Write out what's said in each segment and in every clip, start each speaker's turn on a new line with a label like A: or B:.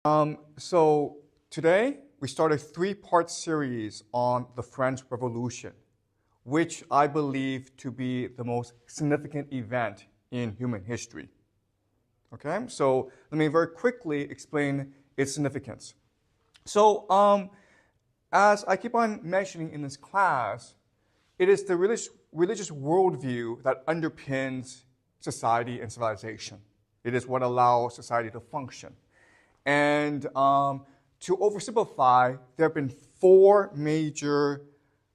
A: So today we start a three-part series on the French Revolution, which I believe to be the most significant event in human history. Okay, so let me very quickly explain its significance. So as I keep on mentioning in this class, it is the religious worldview that underpins society and civilization. It is what allows society to function. And to oversimplify, there have been four major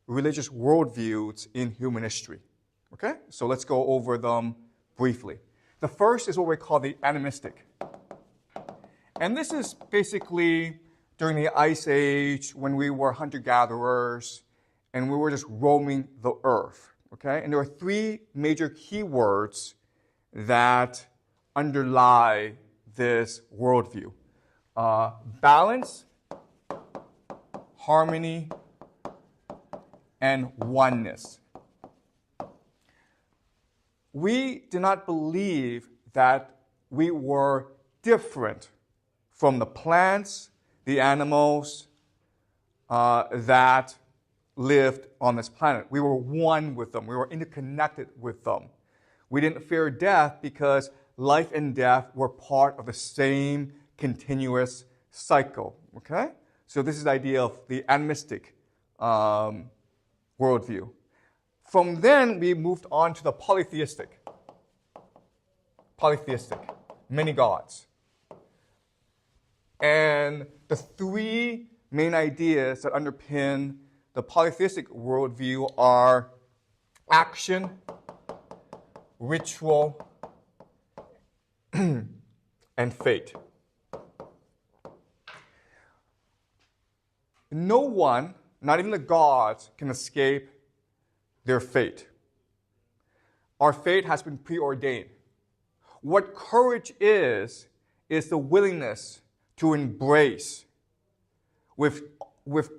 A: religious worldviews in human history. Okay? So let's go over them briefly. The first is what we call the animistic. And this is basically during the Ice Age when we were hunter-gatherers and we were just roaming the earth. Okay? And there are three major keywords that underlie this worldview. Balance, harmony, and oneness. We did not believe that we were different from the plants, the animals that lived on this planet. We were one with them. We were interconnected with them. We didn't fear death because life and death were part of the same continuous cycle. Okay? So this is the idea of the animistic worldview. From then, we moved on to the polytheistic. Polytheistic, many gods. And the three main ideas that underpin the polytheistic worldview are action, ritual, and fate. No one, not even the gods, can escape their fate. Our fate has been preordained. What courage is the willingness to embrace with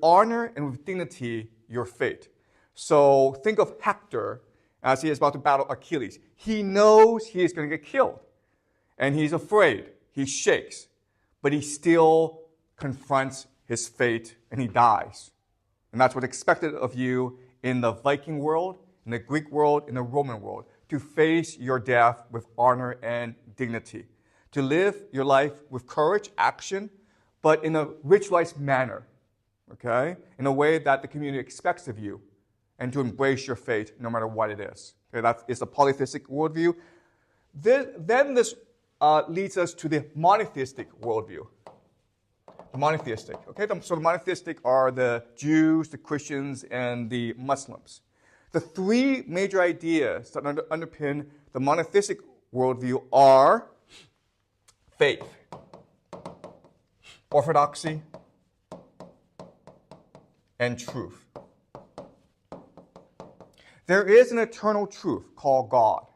A: honor and with dignity your fate. So think of Hector as he is about to battle Achilles. He knows he is going to get killed. And he's afraid. He shakes. But he still confronts his fate and he dies. And that's what's expected of you in the Viking world, in the Greek world, in the Roman world, to face your death with honor and dignity. To live your life with courage, action, but in a ritualized manner, okay? In a way that the community expects of you, and to embrace your fate no matter what it is. Okay, that is the polytheistic worldview. Then this leads us to the monotheistic worldview. Monotheistic. Okay, so the monotheistic are the Jews, the Christians, and the Muslims. The three major ideas that underpin the monotheistic worldview are faith, orthodoxy, and truth. There is an eternal truth called God.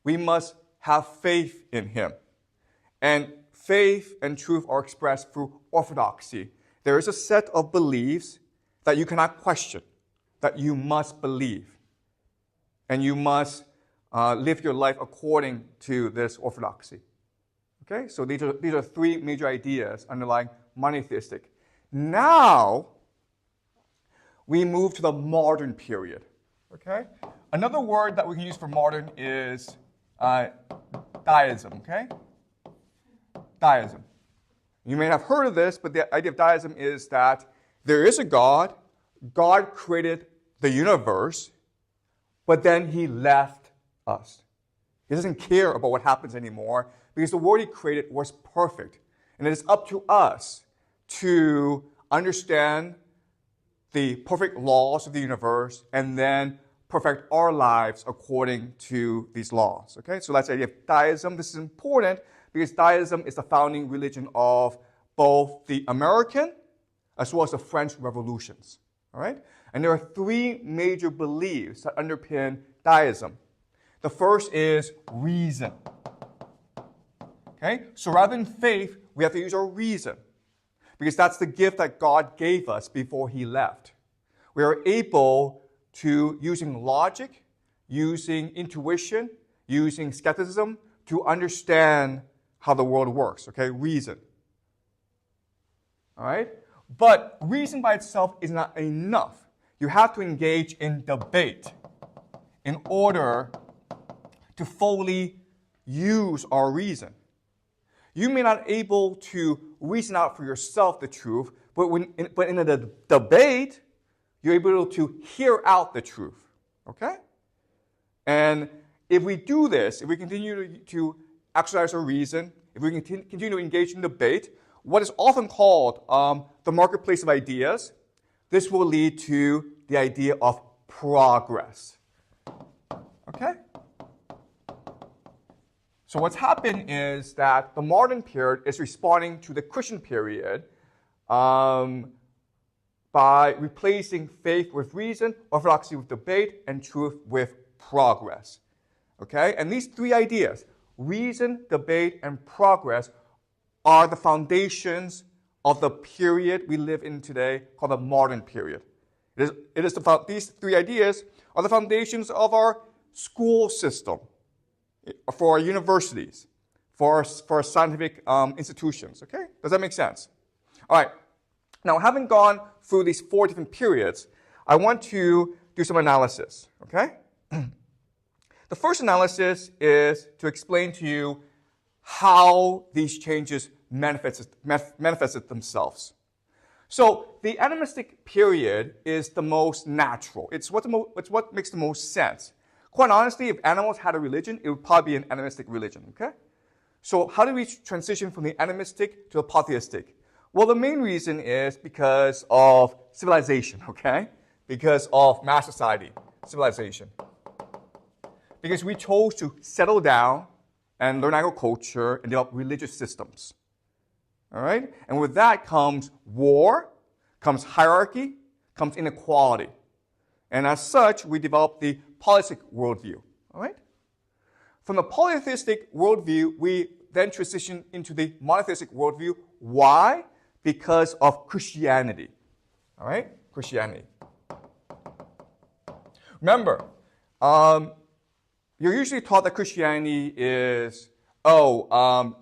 A: We must have faith in Him. And faith and truth are expressed through orthodoxy. There is a set of beliefs that you cannot question, that you must believe. And you must live your life according to this orthodoxy. Okay, so these are three major ideas underlying monotheistic. Now, we move to the modern period. Okay, another word that we can use for modern is deism. Okay. Deism. You may have heard of this, but the idea of deism is that there is a God. God created the universe, but then He left us. He doesn't care about what happens anymore because the world He created was perfect. And it is up to us to understand the perfect laws of the universe and then perfect our lives according to these laws. Okay, so that's the idea of deism. This is important because deism is the founding religion of both the American as well as the French revolutions. All right? And there are three major beliefs that underpin deism. The first is reason. Okay? So rather than faith, we have to use our reason because that's the gift that God gave us before He left. We are able to, using logic, using intuition, using skepticism, to understand how the world works, okay? Reason. All right? But reason by itself is not enough. You have to engage in debate in order to fully use our reason. You may not be able to reason out for yourself the truth, but in a debate, you're able to hear out the truth. Okay? And if we do this, if we continue to exercise our reason, if we continue to engage in debate, what is often called the marketplace of ideas, this will lead to the idea of progress. Okay? So what's happened is that the modern period is responding to the Christian period by replacing faith with reason, orthodoxy with debate, and truth with progress. Okay? And these three ideas, reason, debate, and progress, are the foundations of the period we live in today called the modern period. These three ideas are the foundations of our school system, for our universities, for our scientific institutions. Okay? Does that make sense? All right. Now, having gone through these four different periods, I want to do some analysis. Okay? The first analysis is to explain to you how these changes manifested themselves. So the animistic period is the most natural. It's what makes the most sense. Quite honestly, if animals had a religion, it would probably be an animistic religion. Okay? So how do we transition from the animistic to the polytheistic? Well, the main reason is because of civilization. Okay? Because of mass society, civilization. Because we chose to settle down and learn agriculture and develop religious systems. All right? And with that comes war, comes hierarchy, comes inequality. And as such, we develop the polytheistic worldview. All right? From the polytheistic worldview, we then transition into the monotheistic worldview. Why? Because of Christianity. All right? Christianity. Remember, you're usually taught that Christianity is,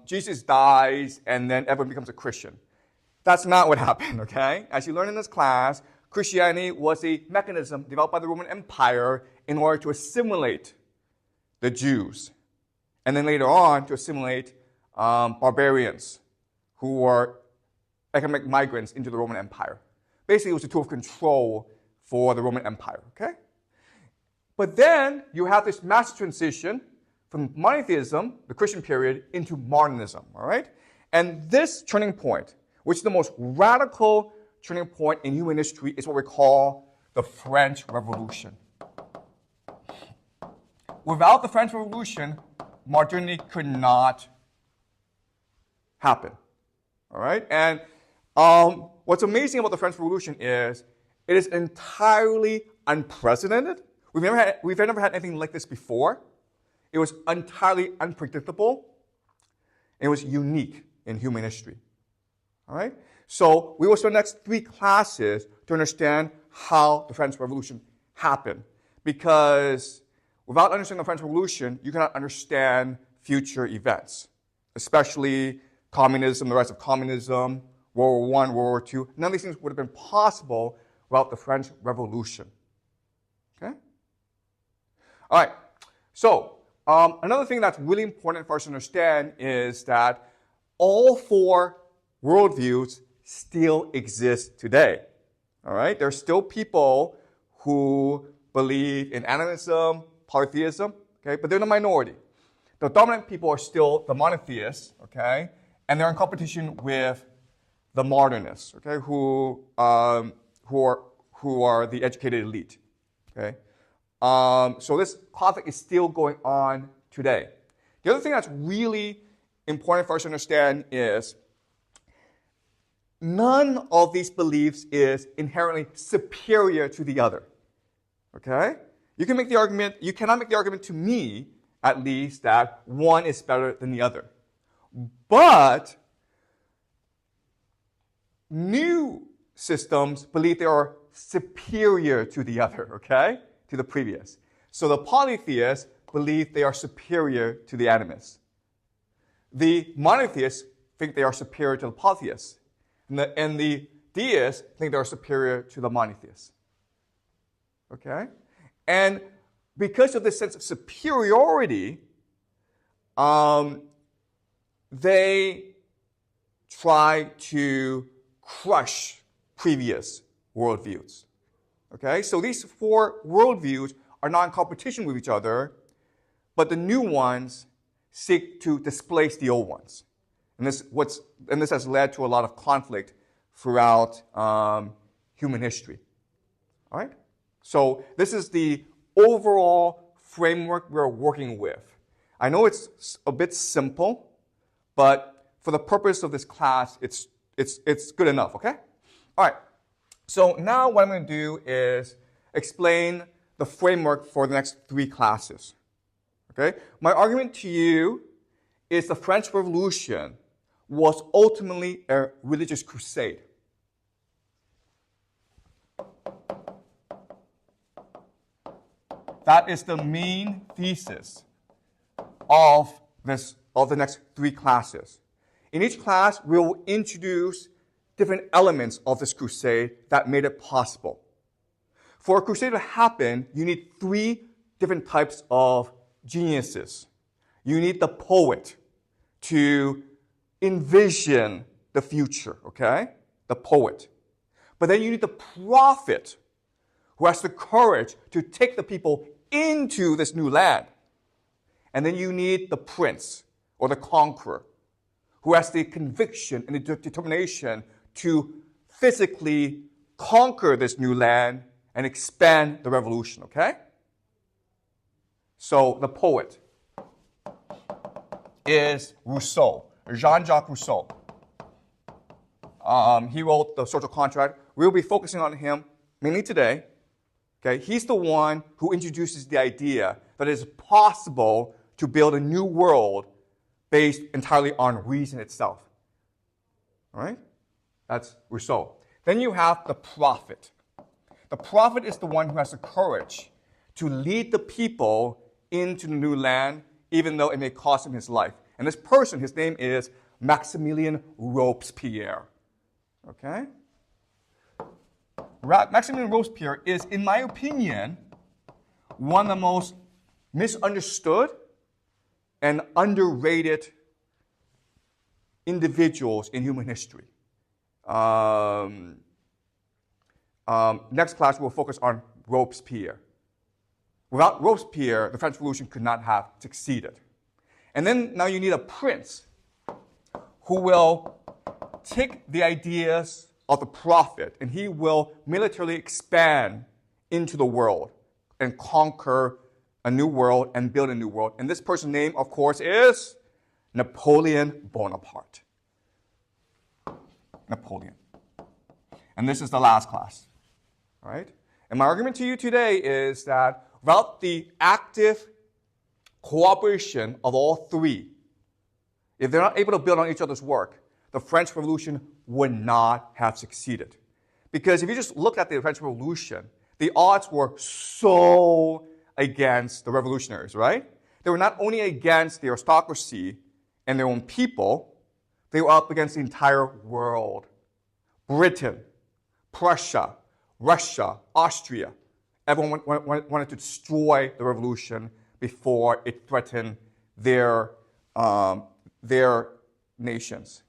A: Jesus dies and then everyone becomes a Christian. That's not what happened, okay? As you learn in this class, Christianity was a mechanism developed by the Roman Empire in order to assimilate the Jews. And then later on to assimilate barbarians who were economic migrants into the Roman Empire. Basically, it was a tool of control for the Roman Empire, okay? But then you have this massive transition from monotheism, the Christian period, into modernism, all right? And this turning point, which is the most radical turning point in human history, is what we call the French Revolution. Without the French Revolution, modernity could not happen, all right? And what's amazing about the French Revolution is it is entirely unprecedented. We've never had anything like this before. It was entirely unpredictable. It was unique in human history. All right? So we will spend the next 3 classes to understand how the French Revolution happened. Because without understanding the French Revolution, you cannot understand future events, especially communism, the rise of communism, World War I, World War II. None of these things would have been possible without the French Revolution. Okay? All right. So another thing that's really important for us to understand is that all 4 worldviews still exist today. All right? There are still people who believe in animism, polytheism, okay? But they're the minority. The dominant people are still the monotheists, okay? And they're in competition with the modernists, okay? Who are the educated elite, okay? So this conflict is still going on today. The other thing that's really important for us to understand is none of these beliefs is inherently superior to the other. Okay? You cannot make the argument to me, at least, that one is better than the other. But new systems believe they are superior to the other, okay? To the previous. So the polytheists believe they are superior to the animists. The monotheists think they are superior to the polytheists. And the deists think they're superior to the monotheists. Okay? And because of this sense of superiority, they try to crush previous worldviews. Okay? So these four worldviews are not in competition with each other, but the new ones seek to displace the old ones. And this has led to a lot of conflict throughout human history. All right? So this is the overall framework we're working with. I know it's a bit simple, but for the purpose of this class, it's good enough, okay? All right. So now what I'm going to do is explain the framework for the next 3 classes. Okay? My argument to you is the French Revolution was ultimately a religious crusade. That is the main thesis of the next 3 classes. In each class, we will introduce different elements of this crusade that made it possible. For a crusade to happen, you need 3 different types of geniuses. You need the poet to envision the future, okay? The poet. But then you need the prophet who has the courage to take the people into this new land. And then you need the prince or the conqueror who has the conviction and the determination to physically conquer this new land and expand the revolution, okay? So the poet is Rousseau, Jean-Jacques Rousseau. He wrote The Social Contract. We'll be focusing on him mainly today. Okay? He's the one who introduces the idea that it is possible to build a new world based entirely on reason itself. All right? That's Rousseau. Then you have the prophet. The prophet is the one who has the courage to lead the people into the new land, even though it may cost him his life. And this person, his name is Maximilien Robespierre. Okay? Maximilien Robespierre is, in my opinion, one of the most misunderstood and underrated individuals in human history. Next class, we'll focus on Robespierre. Without Robespierre, the French Revolution could not have succeeded. And then now you need a prince who will take the ideas of the prophet and he will militarily expand into the world and conquer a new world and build a new world. And this person's name, of course, is Napoleon Bonaparte. Napoleon. And this is the last class. All right? And my argument to you today is that without the active cooperation of all 3, if they're not able to build on each other's work, the French Revolution would not have succeeded. Because if you just look at the French Revolution, the odds were so against the revolutionaries, right? They were not only against the aristocracy and their own people, they were up against the entire world. Britain, Prussia, Russia, Austria. Everyone wanted to destroy the revolution before it threatened their nations.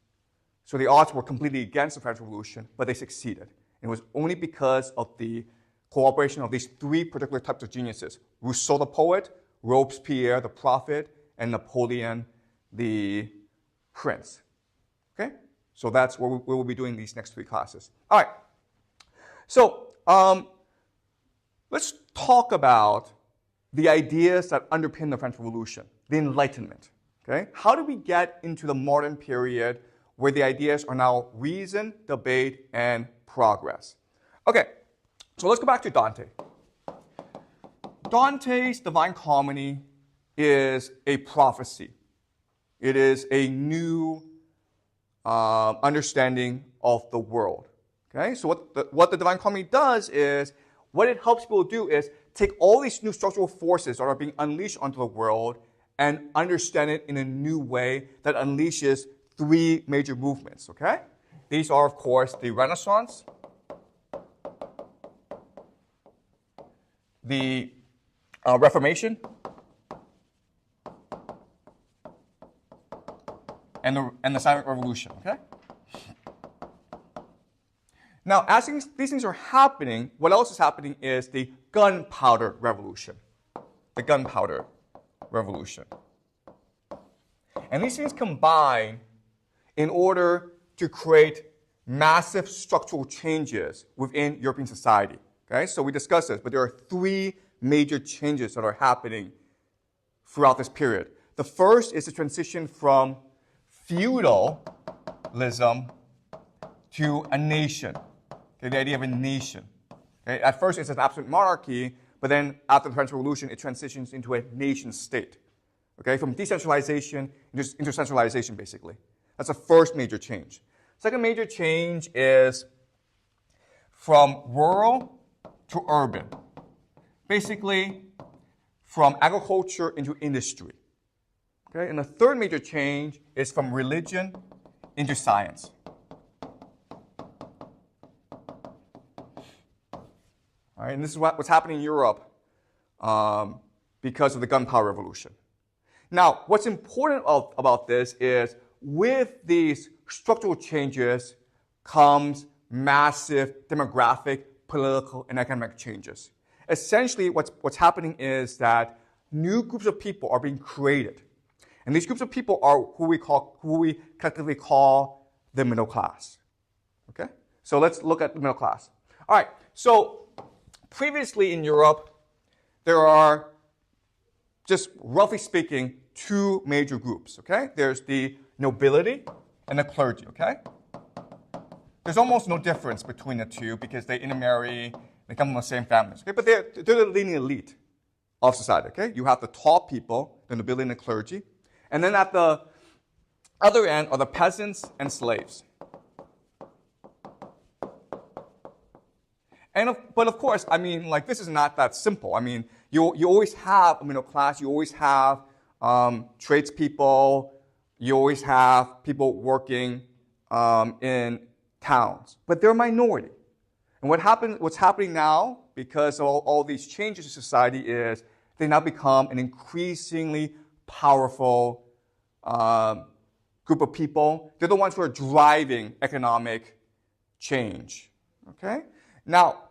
A: So the odds were completely against the French Revolution, but they succeeded. And it was only because of the cooperation of these 3 particular types of geniuses: Rousseau the poet, Robespierre the prophet, and Napoleon the prince. Okay? So that's what we will be doing these next 3 classes. All right. So let's talk about the ideas that underpin the French Revolution, the Enlightenment. Okay? How do we get into the modern period where the ideas are now reason, debate, and progress? Okay, so let's go back to Dante. Dante's Divine Comedy is a prophecy. It is a new understanding of the world. Okay, so what the Divine Comedy does is, what it helps people do is take all these new structural forces that are being unleashed onto the world and understand it in a new way that unleashes 3 major movements, okay? These are, of course, the Renaissance, the Reformation, and the Silent Revolution, okay? Now, as these things are happening, what else is happening is the gunpowder revolution. The gunpowder revolution. And these things combine in order to create massive structural changes within European society. Okay? So we discussed this, but there are three major changes that are happening throughout this period. The first is the transition from feudalism to a nation. Okay, the idea of a nation. Okay, at first, it's an absolute monarchy, but then after the French Revolution, it transitions into a nation state. Okay, from decentralization into centralization, basically. That's the first major change. Second major change is from rural to urban. Basically, from agriculture into industry. Okay, and the third major change is from religion into science. All right, and this is what's happening in Europe because of the gunpowder revolution. Now, what's important about this is with these structural changes comes massive demographic, political, and economic changes. Essentially, what's happening is that new groups of people are being created. And these groups of people are who we collectively call the middle class. Okay? So let's look at the middle class. All right, so previously in Europe, there are, just roughly speaking, two major groups, okay? There's the nobility and the clergy, okay? There's almost no difference between the two because they intermarry, they come from the same families, okay? But they're the leading elite of society, okay? You have the top people, the nobility and the clergy. And then at the other end are the peasants and slaves. But of course, I mean, like, this is not that simple. I mean, you always have a middle class. You always have tradespeople. You always have people working in towns. But they're a minority. And what's happening now, because of all these changes in society, is they now become an increasingly powerful group of people. They're the ones who are driving economic change. Okay? Now,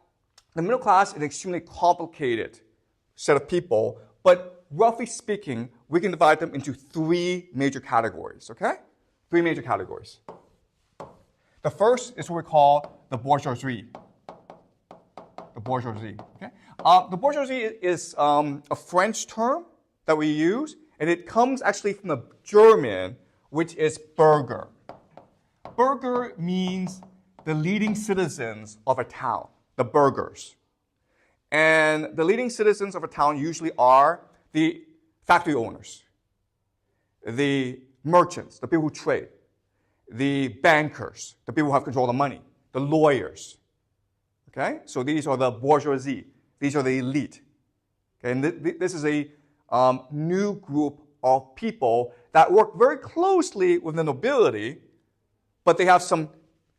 A: the middle class is an extremely complicated set of people, but roughly speaking, we can divide them into three major categories, okay? Three major categories. The first is what we call the bourgeoisie. The bourgeoisie, okay? The bourgeoisie is a French term that we use, and it comes actually from the German, which is Bürger. Bürger means the leading citizens of a town, the burghers. And the leading citizens of a town usually are the factory owners, the merchants, the people who trade, the bankers, the people who have control of the money, the lawyers. Okay? So these are the bourgeoisie. These are the elite. Okay? And this is a new group of people that work very closely with the nobility, but they have some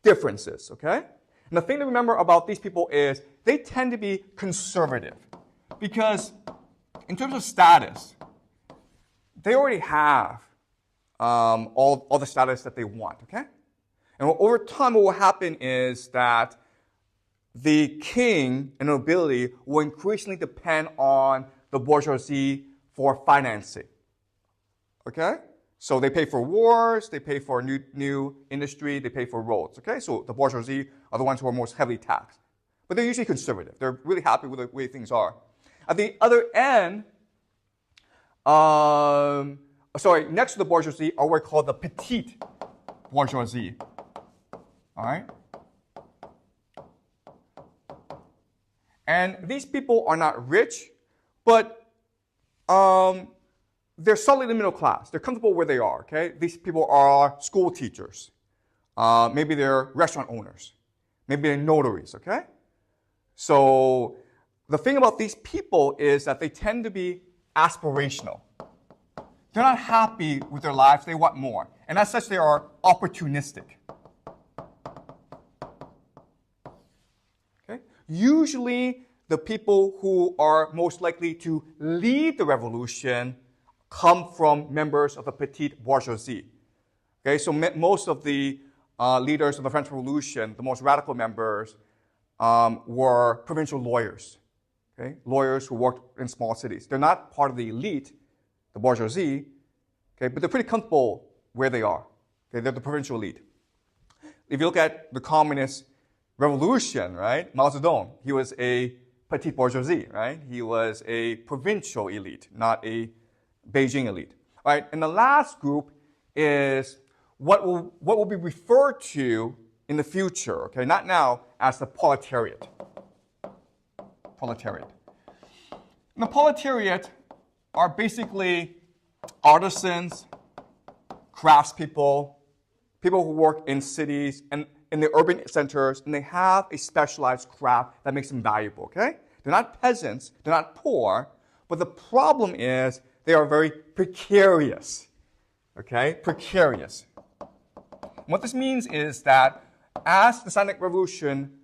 A: differences, okay? And the thing to remember about these people is they tend to be conservative because in terms of status, they already have all the status that they want, okay? And over time, what will happen is that the king and nobility will increasingly depend on the bourgeoisie for financing, okay? So they pay for wars, they pay for new industry, they pay for roads, okay? So the bourgeoisie are the ones who are most heavily taxed. But they're usually conservative. They're really happy with the way things are. At the other end, next to the bourgeoisie are what we call the petite bourgeoisie, all right? And these people are not rich, but they're solidly in the middle class. They're comfortable where they are, okay? These people are school teachers. Maybe they're restaurant owners. Maybe they're notaries, okay? So the thing about these people is that they tend to be aspirational. They're not happy with their lives. They want more. And as such, they are opportunistic. Okay? Usually, the people who are most likely to lead the revolution come from members of the petite bourgeoisie. Okay, so most of the leaders of the French Revolution, the most radical members, were provincial lawyers. Okay, lawyers who worked in small cities. They're not part of the elite, the bourgeoisie, okay, but they're pretty comfortable where they are. Okay, they're the provincial elite. If you look at the communist revolution, right, Mao Zedong, he was a petite bourgeoisie, right? He was a provincial elite, not a Beijing elite. All right, and the last group is what will be referred to in the future, okay, not now, as the proletariat. Proletariat. And the proletariat are basically artisans, craftspeople, people who work in cities and in the urban centers, and they have a specialized craft that makes them valuable, okay? They're not peasants, they're not poor, but the problem is they are very precarious, okay? Precarious. And what this means is that as the scientific revolution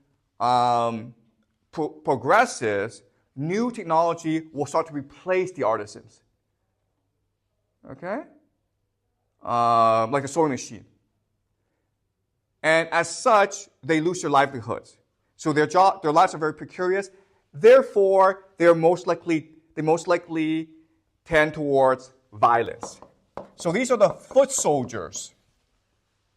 A: progresses, new technology will start to replace the artisans, okay? Like the sewing machine. And as such, they lose their livelihoods. So their lives are very precarious. Therefore, they most likely tend towards violence. So these are the foot soldiers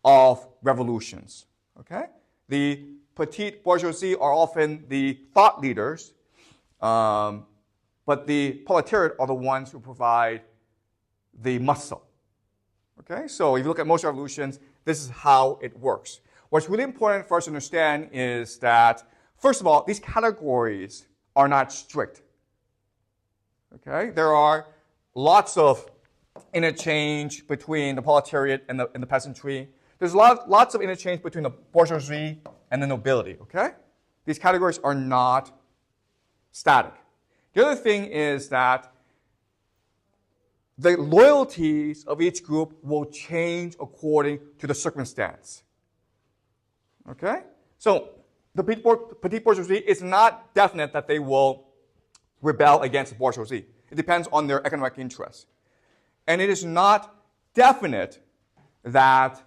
A: of revolutions. Okay? The petite bourgeoisie are often the thought leaders, but the proletariat are the ones who provide the muscle. Okay? So if you look at most revolutions, this is how it works. What's really important for us to understand is that, first of all, these categories are not strict. Okay? There are lots of interchange between the proletariat and the peasantry. There's lots of interchange between the bourgeoisie and the nobility. Okay? These categories are not static. The other thing is that the loyalties of each group will change according to the circumstance. Okay? So the petite bourgeoisie is not definite that they will rebel against the bourgeoisie. It depends on their economic interests. And it is not definite that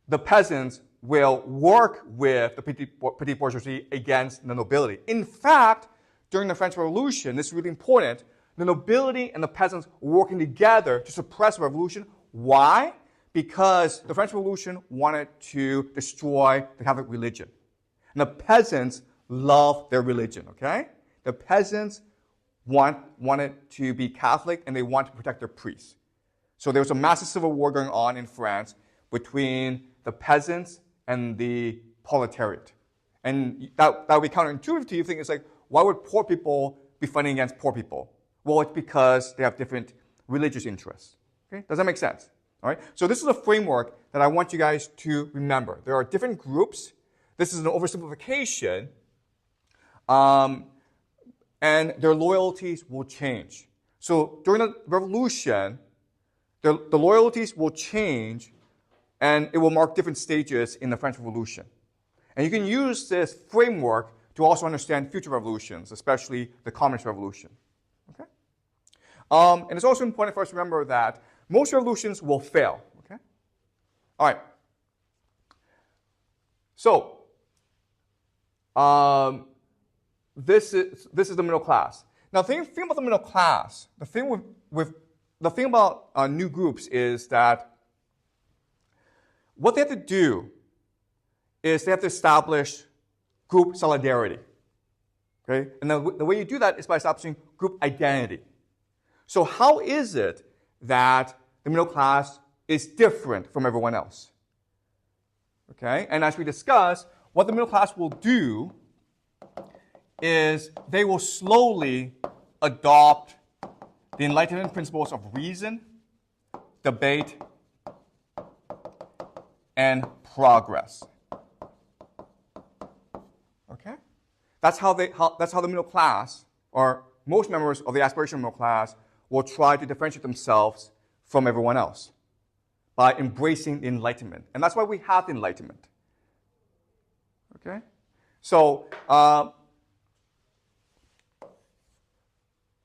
A: the peasants will work with the petite bourgeoisie against the nobility. In fact, during the French Revolution, this is really important, the nobility and the peasants were working together to suppress the revolution. Why? Because the French Revolution wanted to destroy the Catholic religion. And the peasants love their religion, okay? The peasants wanted to be Catholic and they wanted to protect their priests. So there was a massive civil war going on in France between the peasants and the proletariat. And that would be counterintuitive to you. Think it's like, why would poor people be fighting against poor people? Well, it's because they have different religious interests. Okay? Does that make sense? All right? So this is a framework that I want you guys to remember. There are different groups. This is an oversimplification. And their loyalties will change. So during the revolution, the loyalties will change, and it will mark different stages in the French Revolution. And you can use this framework to also understand future revolutions, especially the Communist Revolution. Okay? And it's also important for us to remember that most revolutions will fail. Okay? All right. So, this is the middle class. Now, the thing about the middle class, the thing about new groups is that what they have to do is they have to establish group solidarity. Okay? And the way you do that is by establishing group identity. So how is it that the middle class is different from everyone else? Okay? And as we discussed, what the middle class will do is they will slowly adopt the Enlightenment principles of reason, debate, and progress. Okay? That's how the middle class, or most members of the aspirational middle class, will try to differentiate themselves from everyone else by embracing the Enlightenment. And that's why we have the Enlightenment. Okay? So,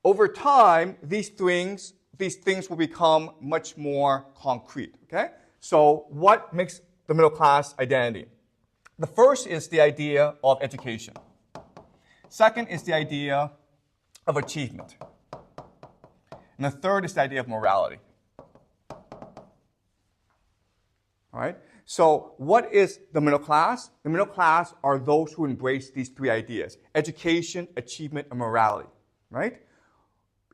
A: over time, these things will become much more concrete, okay? So what makes the middle class identity? The first is the idea of education. Second is the idea of achievement. And the third is the idea of morality. All right? So what is the middle class? The middle class are those who embrace these three ideas: education, achievement, and morality. Right?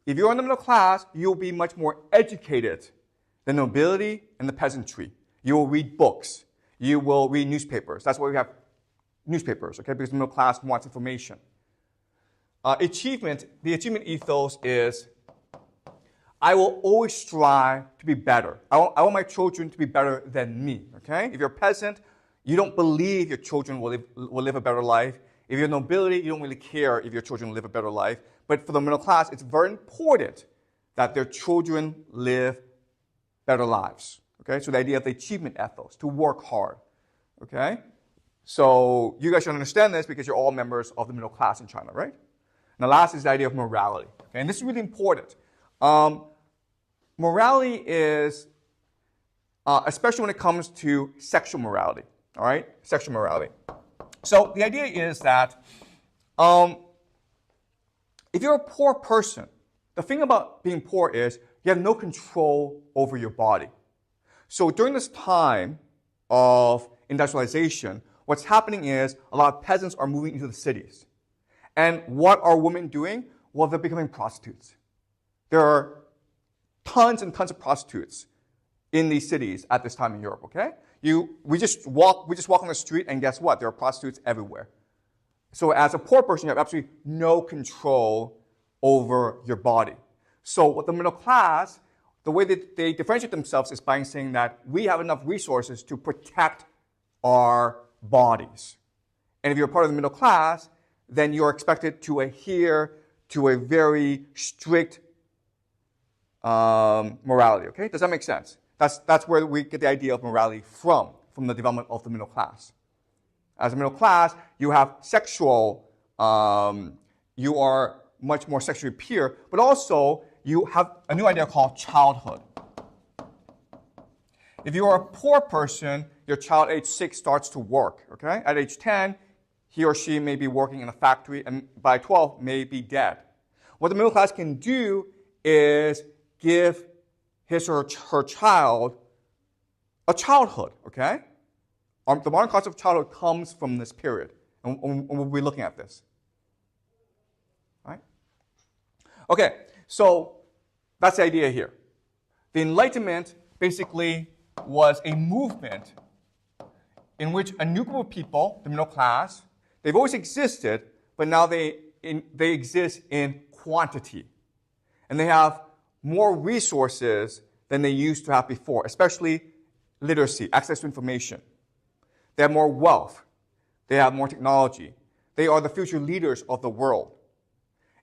A: If you're in the middle class, you'll be much more educated than nobility and the peasantry. You will read books. You will read newspapers. That's why we have newspapers, okay? Because the middle class wants information. The achievement ethos is, I will always strive to be better. I want my children to be better than me, okay? If you're a peasant, you don't believe your children will live a better life. If you're nobility, you don't really care if your children live a better life. But for the middle class, it's very important that their children live better lives, okay? So the idea of the achievement ethos, to work hard, okay? So you guys should understand this because you're all members of the middle class in China, right? And the last is the idea of morality, okay? And this is really important. Morality is, especially when it comes to sexual morality, all right? Sexual morality. So the idea is that if you're a poor person, the thing about being poor is you have no control over your body. So during this time of industrialization, what's happening is a lot of peasants are moving into the cities. And what are women doing? Well, they're becoming prostitutes. There are tons and tons of prostitutes in these cities at this time in Europe, okay? We just walk on the street and guess what? There are prostitutes everywhere. So as a poor person, you have absolutely no control over your body. So with the middle class, the way that they differentiate themselves is by saying that we have enough resources to protect our bodies. And if you're part of the middle class, then you're expected to adhere to a very strict morality, okay? Does that make sense? That's where we get the idea of morality from the development of the middle class. As a middle class, you have sexual, you are much more sexually pure, but also you have a new idea called childhood. If you are a poor person, your child age 6 starts to work, okay? At age 10, he or she may be working in a factory, and by 12, may be dead. What the middle class can do is give his or her child a childhood, okay? The modern concept of childhood comes from this period, and we'll be looking at this. All right? Okay, so that's the idea here. The Enlightenment basically was a movement in which a new group of people, the middle class, they've always existed, but now they exist in quantity. And they have more resources than they used to have before, especially literacy, access to information. They have more wealth. They have more technology. They are the future leaders of the world.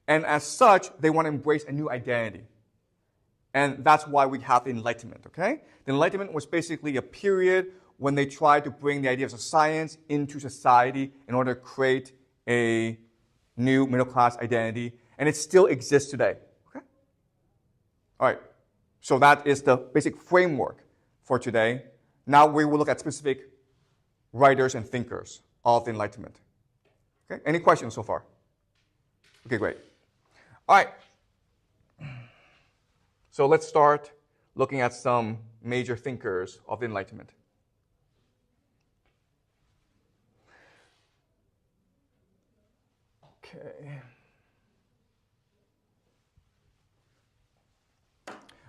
A: And as such, they want to embrace a new identity. And that's why we have the Enlightenment, okay? The Enlightenment was basically a period when they tried to bring the ideas of science into society in order to create a new middle-class identity. And it still exists today, okay? All right. So that is the basic framework for today. Now we will look at specific writers and thinkers of the Enlightenment. Okay, any questions so far? Okay, great. All right. So let's start looking at some major thinkers of the Enlightenment. Okay.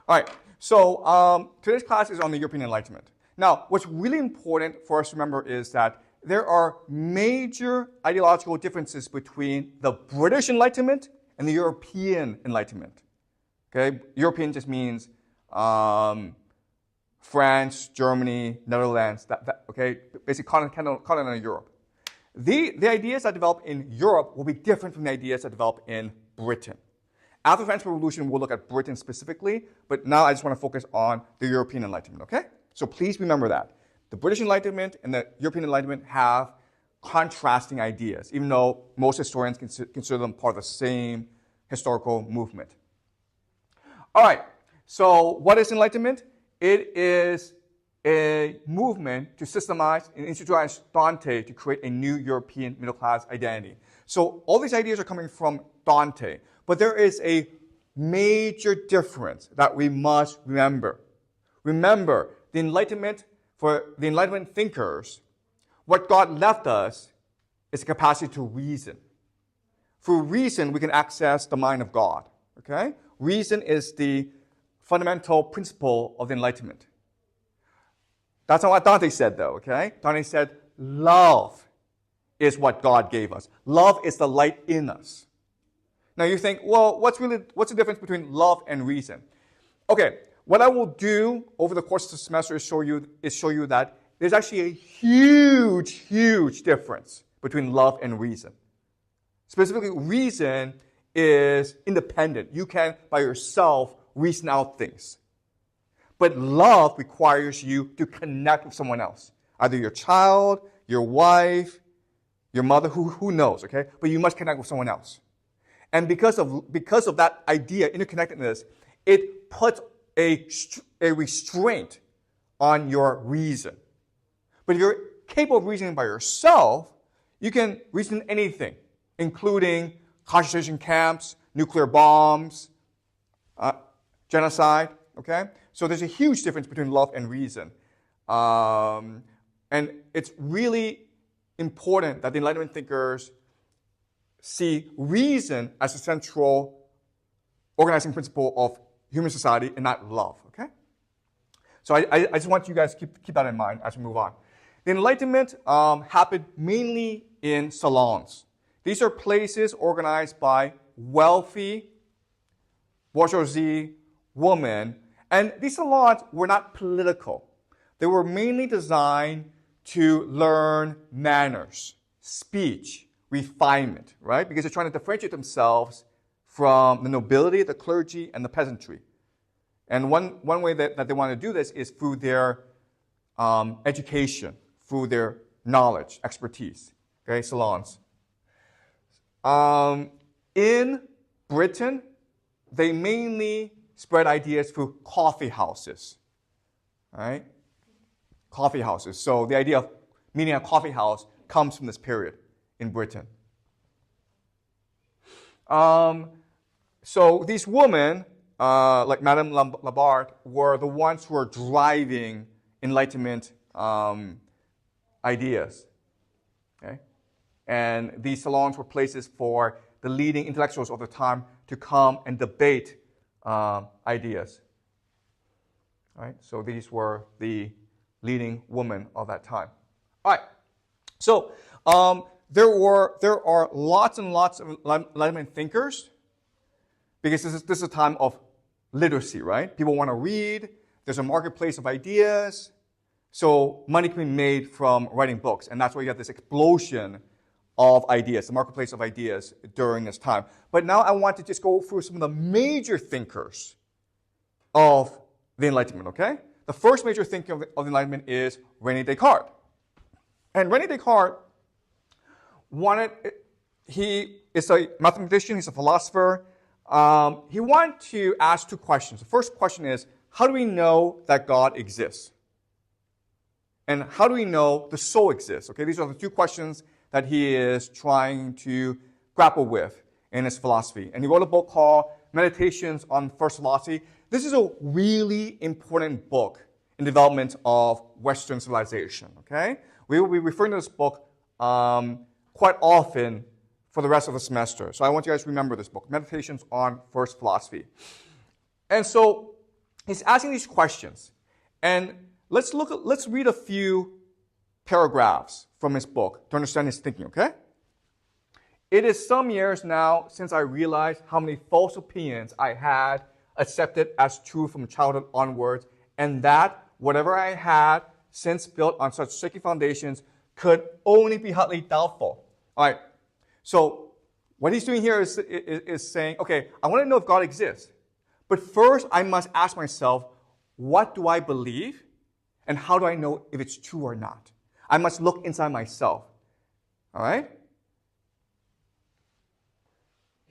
A: All right, so today's class is on the European Enlightenment. Now, what's really important for us to remember is that there are major ideological differences between the British Enlightenment and the European Enlightenment. Okay, European just means France, Germany, Netherlands, okay, basically continental Europe. The ideas that develop in Europe will be different from the ideas that develop in Britain. After the French Revolution, we'll look at Britain specifically, but now I just want to focus on the European Enlightenment, okay? So please remember that. The British Enlightenment and the European Enlightenment have contrasting ideas, even though most historians consider them part of the same historical movement. All right, so what is Enlightenment? It is a movement to systemize and institutionalize Dante to create a new European middle-class identity. So all these ideas are coming from Dante, but there is a major difference that we must remember. Remember, the Enlightenment, for the Enlightenment thinkers, what God left us is the capacity to reason. Through reason, we can access the mind of God. Okay? Reason is the fundamental principle of the Enlightenment. That's not what Dante said, though. Okay? Dante said, love is what God gave us. Love is the light in us. Now you think, well, what's the difference between love and reason? Okay, what I will do over the course of the semester is show you that there's actually a huge difference between love and reason. Specifically, reason is independent. You can, by yourself, reason out things. But love requires you to connect with someone else. Either your child, your wife, your mother, who knows, okay? But you must connect with someone else. And because of that idea, interconnectedness, it puts a restraint on your reason. But if you're capable of reasoning by yourself, you can reason anything, including concentration camps, nuclear bombs, genocide, okay? So there's a huge difference between love and reason. And it's really important that the Enlightenment thinkers see reason as a central organizing principle of human society and not love, okay? So I just want you guys to keep that in mind as we move on. The Enlightenment happened mainly in salons. These are places organized by wealthy bourgeoisie women, and these salons were not political. They were mainly designed to learn manners, speech, refinement, right? Because they're trying to differentiate themselves from the nobility, the clergy, and the peasantry. And one way that they want to do this is through their education, through their knowledge, expertise, okay, salons. In Britain, they mainly spread ideas through coffee houses, right? Coffee houses. So the idea of meeting at a coffee house comes from this period in Britain. So these women, like Madame Labarthe, were the ones who were driving Enlightenment ideas. Okay? And these salons were places for the leading intellectuals of the time to come and debate ideas. Right? So these were the leading women of that time. All right. So there are lots and lots of Enlightenment thinkers, because this is a time of literacy, right? People want to read. There's a marketplace of ideas. So money can be made from writing books, and that's why you have this explosion of ideas, the marketplace of ideas during this time. But now I want to just go through some of the major thinkers of the Enlightenment, okay? The first major thinker of the Enlightenment is René Descartes. And René Descartes he is a mathematician, he's a philosopher. He wanted to ask two questions. The first question is, how do we know that God exists? And how do we know the soul exists? Okay, these are the two questions that he is trying to grapple with in his philosophy. And he wrote a book called Meditations on First Philosophy. This is a really important book in development of Western civilization, okay? We will be referring to this book quite often for the rest of the semester. So I want you guys to remember this book, Meditations on First Philosophy. And so he's asking these questions. And let's read a few paragraphs from his book to understand his thinking, okay? It is some years now since I realized how many false opinions I had accepted as true from childhood onwards, and that whatever I had since built on such shaky foundations could only be hotly doubtful. All right, so what he's doing here is saying, okay, I want to know if God exists, but first I must ask myself, what do I believe, and how do I know if it's true or not? I must look inside myself, all right?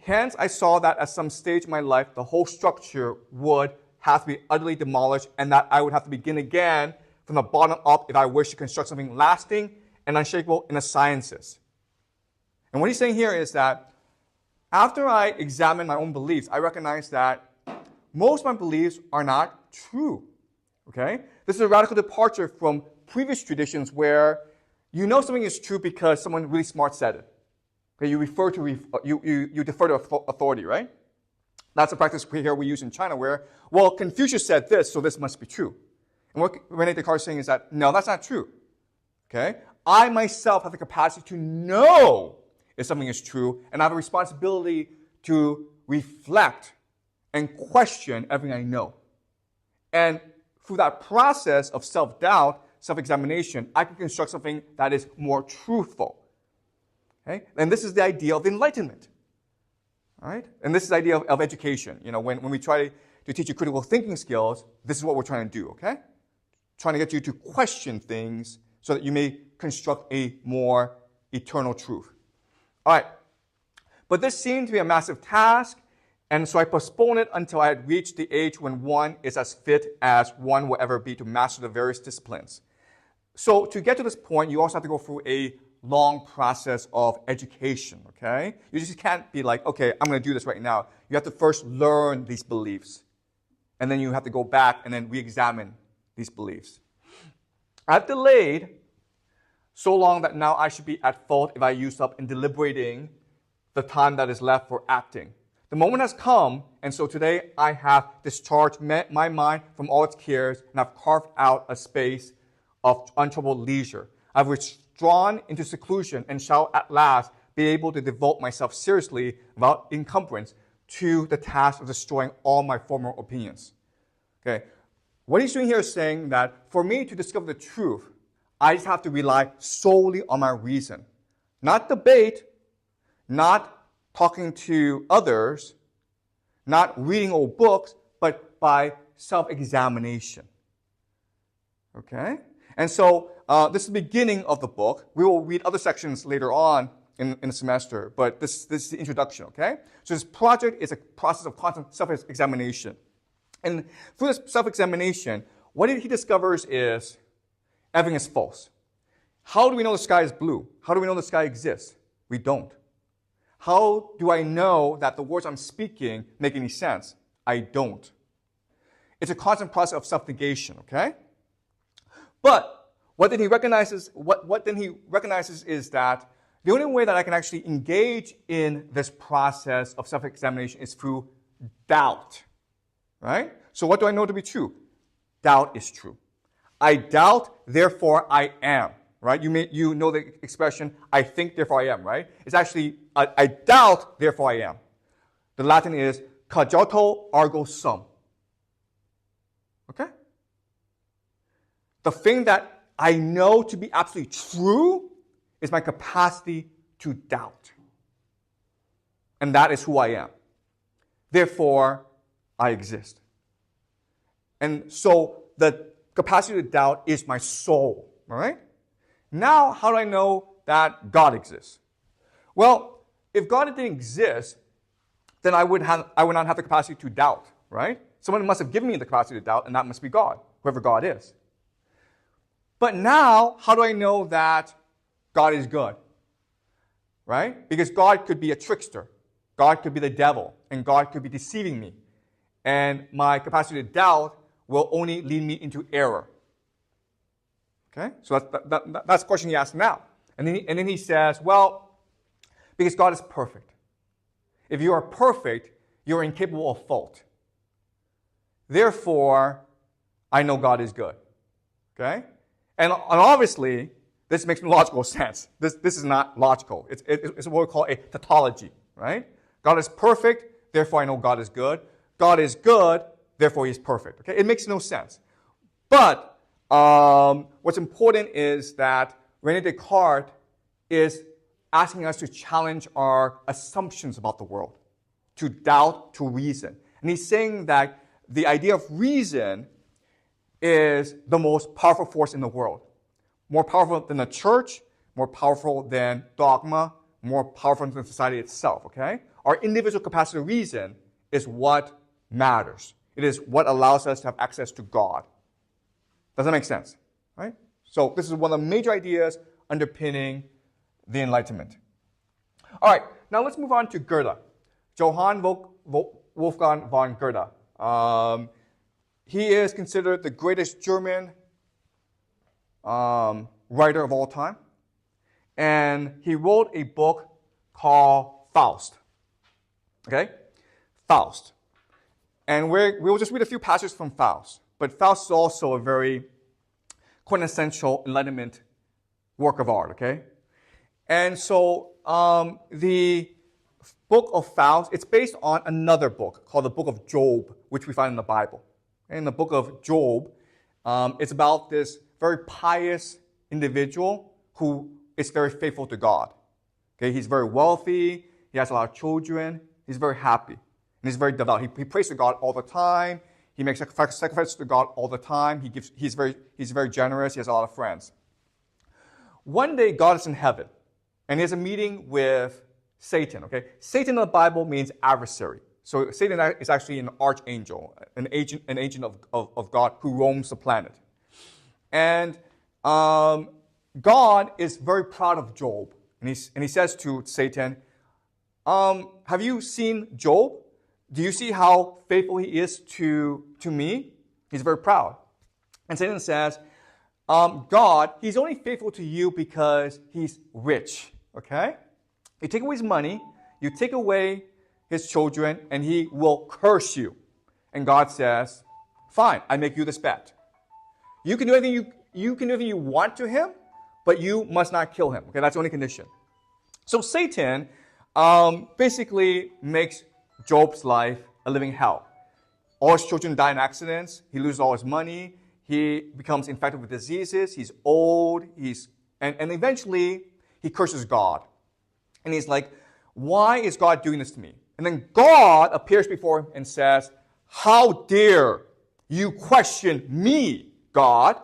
A: Hence, I saw that at some stage in my life, the whole structure would have to be utterly demolished and that I would have to begin again from the bottom up if I wish to construct something lasting and unshakable in the sciences. And what he's saying here is that after I examine my own beliefs, I recognize that most of my beliefs are not true. Okay? This is a radical departure from previous traditions where you know something is true because someone really smart said it. Okay? You defer to authority, right? That's a practice here we use in China where, well, Confucius said this, so this must be true. And what René Descartes is saying is that, no, that's not true. Okay? I myself have the capacity to know if something is true, and I have a responsibility to reflect and question everything I know. And through that process of self-doubt, self-examination, I can construct something that is more truthful. Okay? And this is the idea of enlightenment. All right? And this is the idea of education. You know, when we try to teach you critical thinking skills, this is what we're trying to do, okay? Trying to get you to question things so that you may construct a more eternal truth. All right. But this seemed to be a massive task, and so I postponed it until I had reached the age when one is as fit as one will ever be to master the various disciplines. So to get to this point, you also have to go through a long process of education, okay? You just can't be like, okay, I'm going to do this right now. You have to first learn these beliefs, and then you have to go back and then re-examine these beliefs. I've delayed so long that now I should be at fault if I use up in deliberating the time that is left for acting. The moment has come, and so today I have discharged my mind from all its cares, and I've carved out a space of untroubled leisure. I've withdrawn into seclusion and shall at last be able to devote myself seriously, without encumbrance, to the task of destroying all my former opinions. Okay. What he's doing here is saying that for me to discover the truth, I just have to rely solely on my reason. Not debate, not talking to others, not reading old books, but by self-examination. Okay? And so this is the beginning of the book. We will read other sections later on in the semester, but this is the introduction, okay? So this project is a process of constant self-examination. And through this self-examination, what he discovers is everything is false. How do we know the sky is blue? How do we know the sky exists? We don't. How do I know that the words I'm speaking make any sense? I don't. It's a constant process of self-negation, okay? But what then he recognizes is that the only way that I can actually engage in this process of self-examination is through doubt. Right? So what do I know to be true? Doubt is true. I doubt, therefore I am. Right? You know the expression, I think, therefore I am, right? It's actually, I doubt, therefore I am. The Latin is, cogito ergo sum. Okay? The thing that I know to be absolutely true is my capacity to doubt. And that is who I am. Therefore, I exist. And so the capacity to doubt is my soul. All right? Now, how do I know that God exists? Well, if God didn't exist, then I would not have the capacity to doubt, right? Someone must have given me the capacity to doubt, and that must be God, whoever God is. But now, how do I know that God is good? Right? Because God could be a trickster. God could be the devil, and God could be deceiving me. And my capacity to doubt will only lead me into error. Okay? So that's the question he asks now. And then he says, well, because God is perfect. If you are perfect, you're incapable of fault. Therefore, I know God is good. Okay? And obviously, this makes logical sense. This is not logical. It's what we call a tautology, right? God is perfect, therefore I know God is good. God is good, therefore he is perfect. Okay? It makes no sense. But what's important is that René Descartes is asking us to challenge our assumptions about the world, to doubt, to reason. And he's saying that the idea of reason is the most powerful force in the world. More powerful than the church, more powerful than dogma, more powerful than society itself, okay? Our individual capacity to reason is what matters. It is what allows us to have access to God. Does that make sense? Right? So this is one of the major ideas underpinning the Enlightenment. All right, now let's move on to Goethe. Johann Wolfgang von Goethe. He is considered the greatest German writer of all time. And he wrote a book called Faust. Okay? Faust. And we'll just read a few passages from Faust. But Faust is also a very quintessential Enlightenment work of art, okay? And so the book of Faust, it's based on another book called the Book of Job, which we find in the Bible. In the Book of Job, it's about this very pious individual who is very faithful to God. Okay, he's very wealthy, he has a lot of children, he's very happy, and he's very devout. He prays to God all the time, he makes sacrifices to God all the time, he's very generous, he has a lot of friends. One day, God is in heaven, and he has a meeting with Satan, okay? Satan in the Bible means adversary. So Satan is actually an archangel, an agent of God who roams the planet. And God is very proud of Job. And he says to Satan, have you seen Job? Do you see how faithful he is to me? He's very proud. And Satan says, God, he's only faithful to you because he's rich. Okay? You take away his money, you take away his children, and he will curse you. And God says, fine, I make you this bet. You can do anything you want to him, but you must not kill him. Okay, that's the only condition. So Satan basically makes Job's life a living hell. All his children die in accidents. He loses all his money. He becomes infected with diseases. He's old. And eventually he curses God. And he's like, why is God doing this to me? And then God appears before him and says, how dare you question me, God?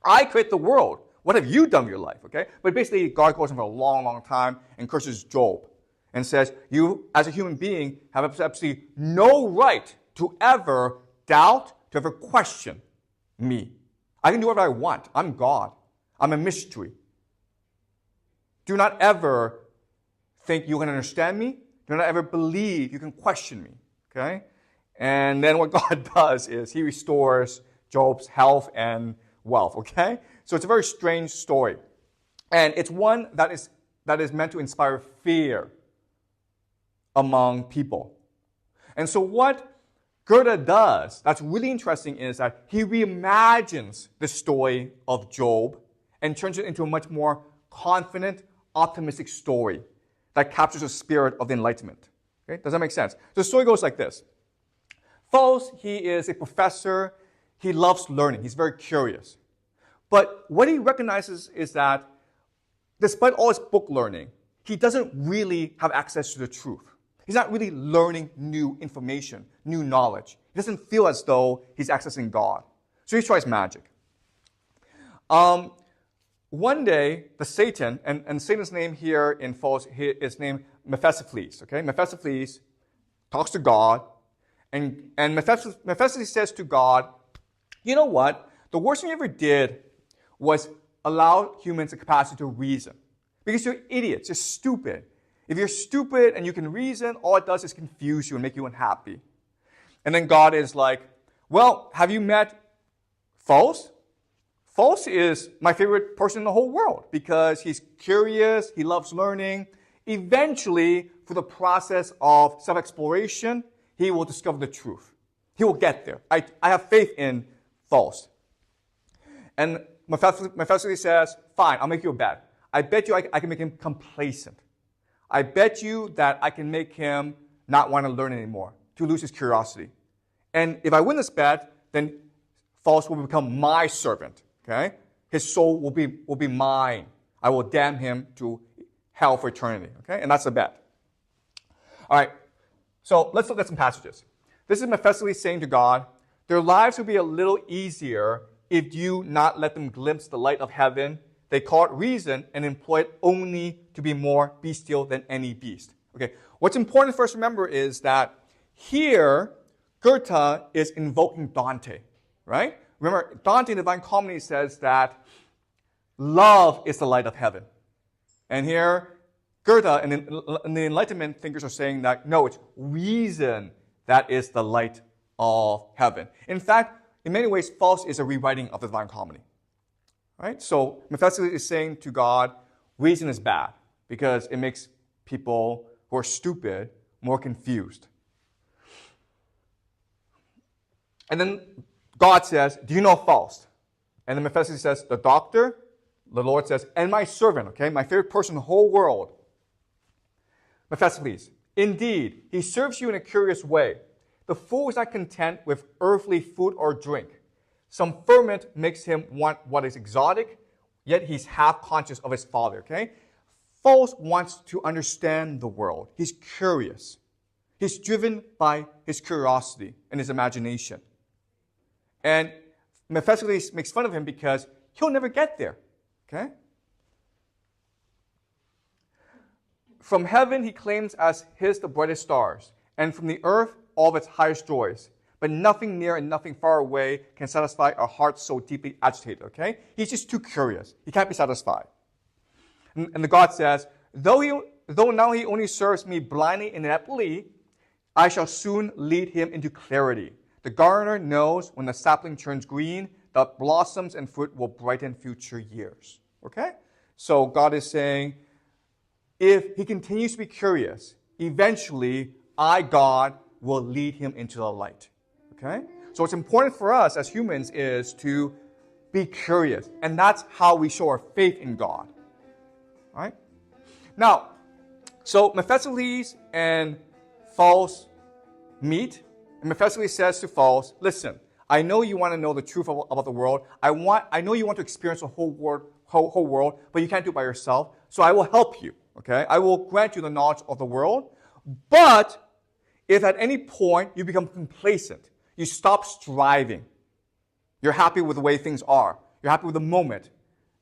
A: I create the world. What have you done with your life? Okay? But basically, God goes on for a long, long time and curses Job and says, you, as a human being, have absolutely no right to ever doubt, to ever question me. I can do whatever I want. I'm God. I'm a mystery. Do not ever think you can understand me. Do not ever believe you can question me. Okay? And then what God does is he restores Job's health and wealth. Okay? So it's a very strange story. And it's one that is meant to inspire fear among people. And so what Goethe does that's really interesting is that he reimagines the story of Job and turns it into a much more confident, optimistic story that captures the spirit of the Enlightenment. Okay? Does that make sense? The story goes like this. Faust, he is a professor. He loves learning. He's very curious. But what he recognizes is that despite all his book learning, he doesn't really have access to the truth. He's not really learning new information, new knowledge. He doesn't feel as though he's accessing God. So he tries magic. One day, the Satan, and Satan's name here in Faust is named Mephistopheles. Okay? Mephistopheles talks to God, and Mephistopheles says to God, you know what? The worst thing you ever did was allow humans the capacity to reason. Because you're idiots, you're stupid. If you're stupid and you can reason, all it does is confuse you and make you unhappy. And then God is like, well, have you met Faust? Faust is my favorite person in the whole world because he's curious, he loves learning. Eventually, through the process of self-exploration, he will discover the truth. He will get there. I have faith in Faust. And Mephistopheles says, fine, I'll make you a bet. I bet you I can make him complacent. I bet you that I can make him not want to learn anymore, to lose his curiosity. And if I win this bet, then Faust will become my servant. Okay? His soul will be mine. I will damn him to hell for eternity. Okay? And that's the bet. All right. So let's look at some passages. This is Mephistopheles saying to God, their lives will be a little easier if you not let them glimpse the light of heaven. They call it reason and employ it only to be more bestial than any beast. Okay, what's important for us to remember is that here, Goethe is invoking Dante, right? Remember, Dante in the Divine Comedy says that love is the light of heaven. And here, Goethe and the Enlightenment thinkers are saying that, no, it's reason that is the light of heaven. In fact, in many ways, Faust is a rewriting of the Divine Comedy. Right? So Mephistopheles is saying to God, reason is bad because it makes people who are stupid more confused. And then God says, do you know Faust? And then Mephistopheles says, the doctor. The Lord says, and my servant, okay, my favorite person in the whole world. Mephistopheles, indeed, he serves you in a curious way. The fool is not content with earthly food or drink. Some ferment makes him want what is exotic, yet he's half conscious of his father, okay? Faust wants to understand the world. He's curious. He's driven by his curiosity and his imagination. And Mephistopheles makes fun of him because he'll never get there, okay? From heaven he claims as his the brightest stars, and from the earth all of its highest joys. But nothing near and nothing far away can satisfy a heart so deeply agitated, okay? He's just too curious. He can't be satisfied. And the God says, though now he only serves me blindly and ineptly, I shall soon lead him into clarity. The gardener knows when the sapling turns green, that blossoms and fruit will brighten future years, okay? So God is saying, if he continues to be curious, eventually I, God, will lead him into the light. Okay? So what's important for us as humans is to be curious. And that's how we show our faith in God. Right? Now, so Mephistopheles and Faust meet. And Mephistopheles says to Faust, listen, I know you want to know the truth about the world. I know you want to experience the whole world, but you can't do it by yourself. So I will help you. Okay? I will grant you the knowledge of the world. But if at any point you become complacent, you stop striving, you're happy with the way things are, you're happy with the moment,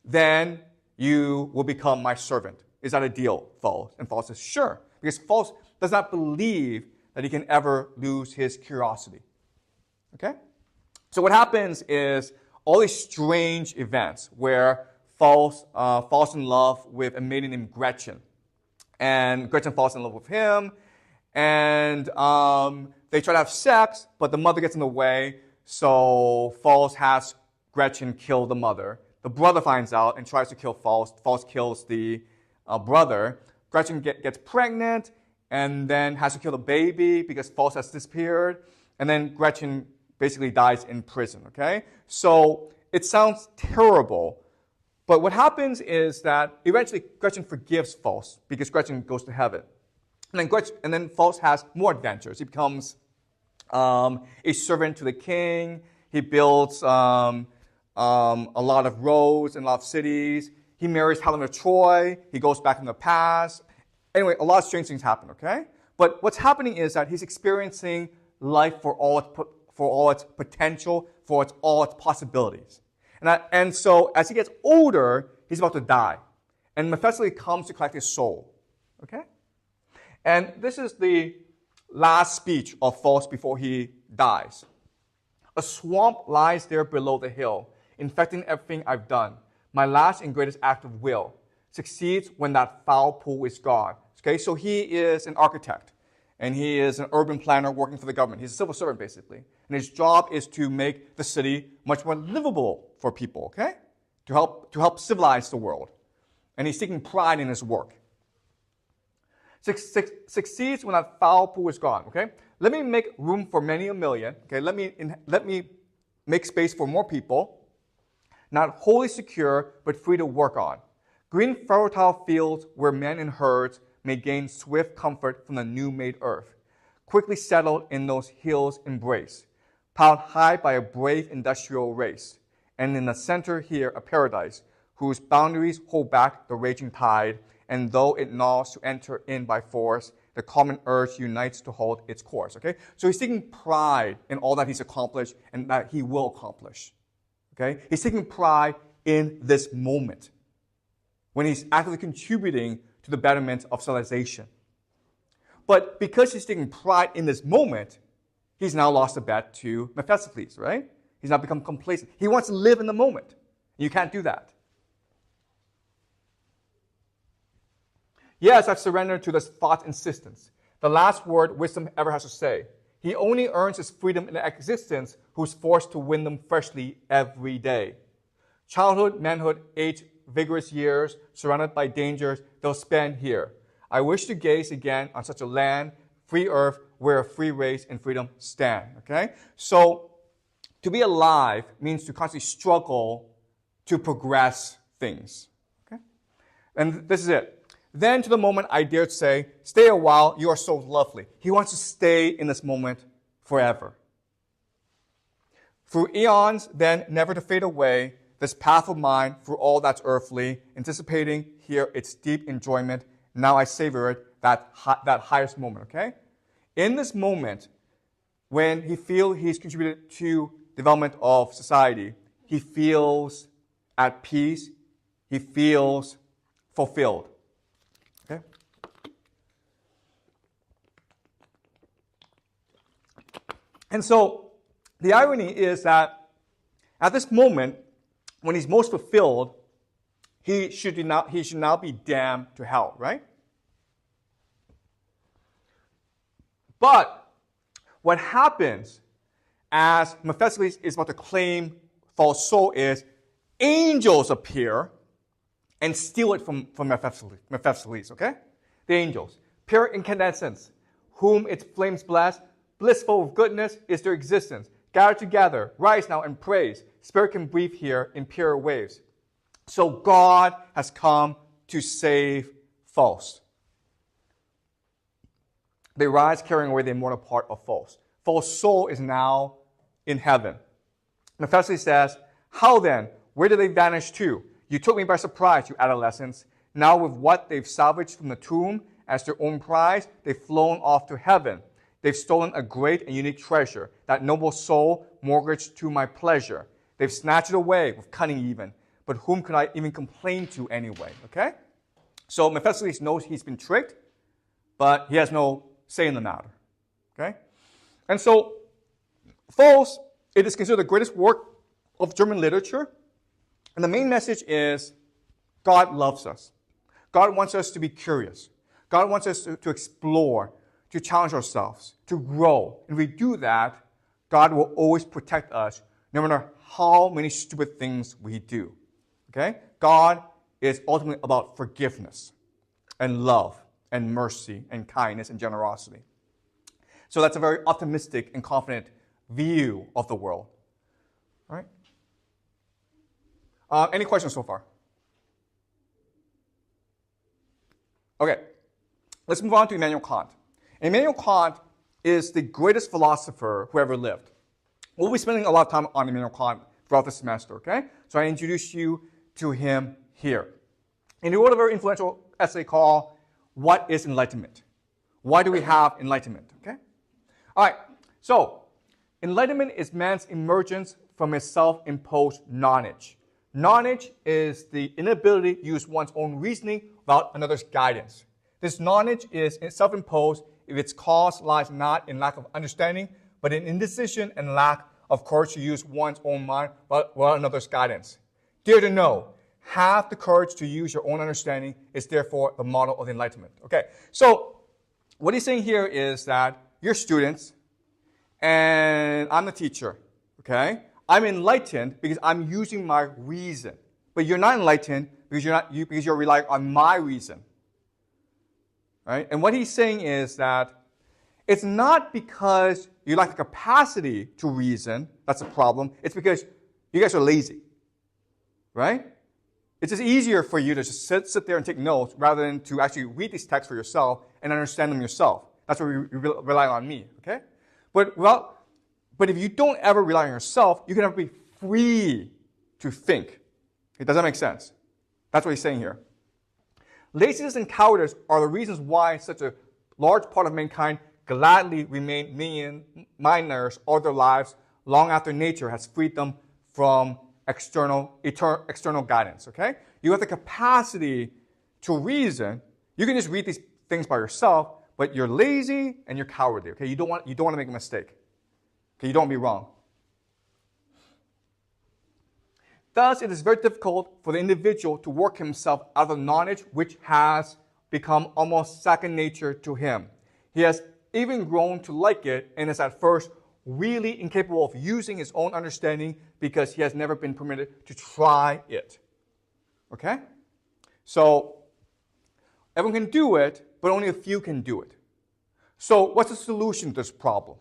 A: then you will become my servant. Is that a deal, Faust? And Faust says, sure. Because Faust does not believe that he can ever lose his curiosity. Okay? So what happens is all these strange events where Faust falls in love with a maiden named Gretchen. And Gretchen falls in love with him. And they try to have sex, but the mother gets in the way. So Faust has Gretchen kill the mother. The brother finds out and tries to kill Faust. Faust kills the brother. Gretchen gets pregnant and then has to kill the baby because Faust has disappeared. And then Gretchen basically dies in prison, okay? So it sounds terrible. But what happens is that eventually Gretchen forgives Faust because Gretchen goes to heaven. And then Faust has more adventures. He becomes a servant to the king. He builds a lot of roads and a lot of cities. He marries Helen of Troy. He goes back in the past. Anyway, a lot of strange things happen, okay? But what's happening is that he's experiencing life for all its potential, for all its possibilities. And so as he gets older, he's about to die. And Mephistopheles comes to collect his soul, okay? And this is the last speech of Faust before he dies. A swamp lies there below the hill, infecting everything I've done. My last and greatest act of will succeeds when that foul pool is gone. Okay, so he is an architect, and he is an urban planner working for the government. He's a civil servant, basically. And his job is to make the city much more livable for people, okay? To help civilize the world. And he's taking pride in his work. Succeeds when that foul pool is gone, okay? Let me make room for many a million, okay? Let me make space for more people, not wholly secure, but free to work on. Green fertile fields where men and herds may gain swift comfort from the new-made earth, quickly settled in those hills' embrace, piled high by a brave industrial race, and in the center here a paradise, whose boundaries hold back the raging tide, and though it gnaws to enter in by force, the common urge unites to hold its course, okay? So he's taking pride in all that he's accomplished and that he will accomplish, okay? He's taking pride in this moment when he's actively contributing to the betterment of civilization. But because he's taking pride in this moment, he's now lost the bet to Mephistopheles, right? He's now become complacent. He wants to live in the moment. You can't do that. Yes, I've surrendered to this thought's insistence. The last word wisdom ever has to say. He only earns his freedom in existence who's forced to win them freshly every day. Childhood, manhood, age, vigorous years, surrounded by dangers, they'll spend here. I wish to gaze again on such a land, free earth, where a free race and freedom stand. Okay? So, to be alive means to constantly struggle to progress things. Okay? And this is it. Then to the moment I dared say, stay a while, you are so lovely. He wants to stay in this moment forever. Through eons, then never to fade away, this path of mine through all that's earthly, anticipating here its deep enjoyment, now I savor it, that highest moment, okay? In this moment, when he feels he's contributed to development of society, he feels at peace, he feels fulfilled. Okay? And so the irony is that at this moment, when he's most fulfilled, he should now be damned to hell, right? But what happens as Mephistopheles is about to claim false soul is angels appear and steal it from Mephistopheles, okay? The angels. Pure incandescence, whom its flames bless, blissful of goodness is their existence. Gather together, rise now and praise. Spirit can breathe here in pure waves. So God has come to save false. They rise carrying away the immortal part of false. False soul is now in heaven. Mephistopheles says, how then? Where did they vanish to? You took me by surprise, you adolescents. Now with what they've salvaged from the tomb as their own prize, they've flown off to heaven. They've stolen a great and unique treasure, that noble soul mortgaged to my pleasure. They've snatched it away with cunning even. But whom could I even complain to anyway? Okay? So Mephistopheles knows he's been tricked, but he has no say in the matter. Okay? And so, false, it is considered the greatest work of German literature. And the main message is God loves us. God wants us to be curious. God wants us to explore, to challenge ourselves, to grow. And if we do that, God will always protect us, no matter how many stupid things we do. Okay? God is ultimately about forgiveness and love and mercy and kindness and generosity. So that's a very optimistic and confident view of the world. All right? Any questions so far? Okay. Let's move on to Immanuel Kant. Immanuel Kant is the greatest philosopher who ever lived. We'll be spending a lot of time on Immanuel Kant throughout the semester, okay? So I introduce you to him here. And he wrote a very influential essay called, What is Enlightenment? Why do we have enlightenment, okay? All right, so enlightenment is man's emergence from his self-imposed knowledge. Knowledge is the inability to use one's own reasoning without another's guidance. This knowledge is self-imposed if its cause lies not in lack of understanding, but in indecision and lack of courage to use one's own mind without another's guidance. Dare to know, have the courage to use your own understanding is therefore the model of enlightenment. Okay, so what he's saying here is that you're students, and I'm the teacher, okay? I'm enlightened because I'm using my reason. But you're not enlightened because you're relying on my reason. Right? And what he's saying is that it's not because you lack the capacity to reason that's a problem. It's because you guys are lazy. Right? It's just easier for you to just sit there and take notes rather than to actually read these texts for yourself and understand them yourself. That's why you rely on me. Okay? But if you don't ever rely on yourself, you can never be free to think. Does that make sense? That's what he's saying here. Laziness and cowardice are the reasons why such a large part of mankind gladly remain minors all their lives long after nature has freed them from external guidance. Okay? You have the capacity to reason. You can just read these things by yourself, but you're lazy and you're cowardly. Okay, you don't want to make a mistake. Okay, you don't want to be wrong. Thus, it is very difficult for the individual to work himself out of knowledge which has become almost second nature to him. He has even grown to like it and is at first really incapable of using his own understanding because he has never been permitted to try it. Okay? So, everyone can do it, but only a few can do it. So, what's the solution to this problem?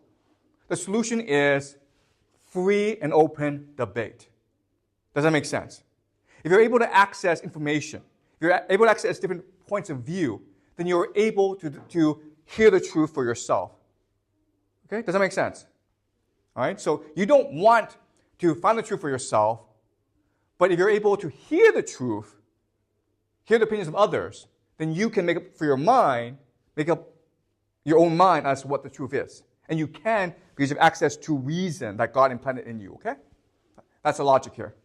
A: The solution is free and open debate. Does that make sense? If you're able to access information, if you're able to access different points of view, then you're able to hear the truth for yourself. Okay? Does that make sense? All right? So you don't want to find the truth for yourself, but if you're able to hear the truth, hear the opinions of others, then you can make up for your mind, make up your own mind as to what the truth is. And you can because you have access to reason that God implanted in you. Okay? That's the logic here.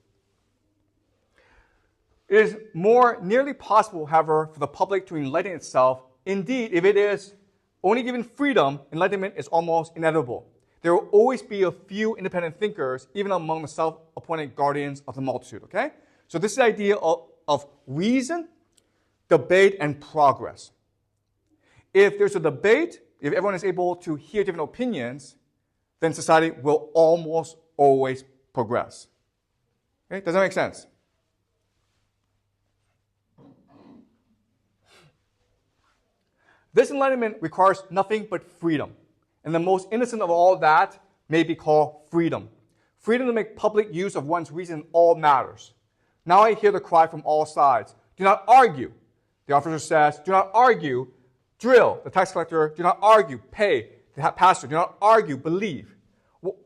A: It is more nearly possible, however, for the public to enlighten itself. Indeed, if it is only given freedom, enlightenment is almost inevitable. There will always be a few independent thinkers, even among the self-appointed guardians of the multitude. Okay? So this is the idea of reason, debate, and progress. If there's a debate, if everyone is able to hear different opinions, then society will almost always progress. Okay? Does that make sense? This enlightenment requires nothing but freedom. And the most innocent of all that may be called freedom. Freedom to make public use of one's reason in all matters. Now I hear the cry from all sides, do not argue. The officer says, do not argue. Drill. The tax collector, do not argue. Pay. The pastor, do not argue. Believe.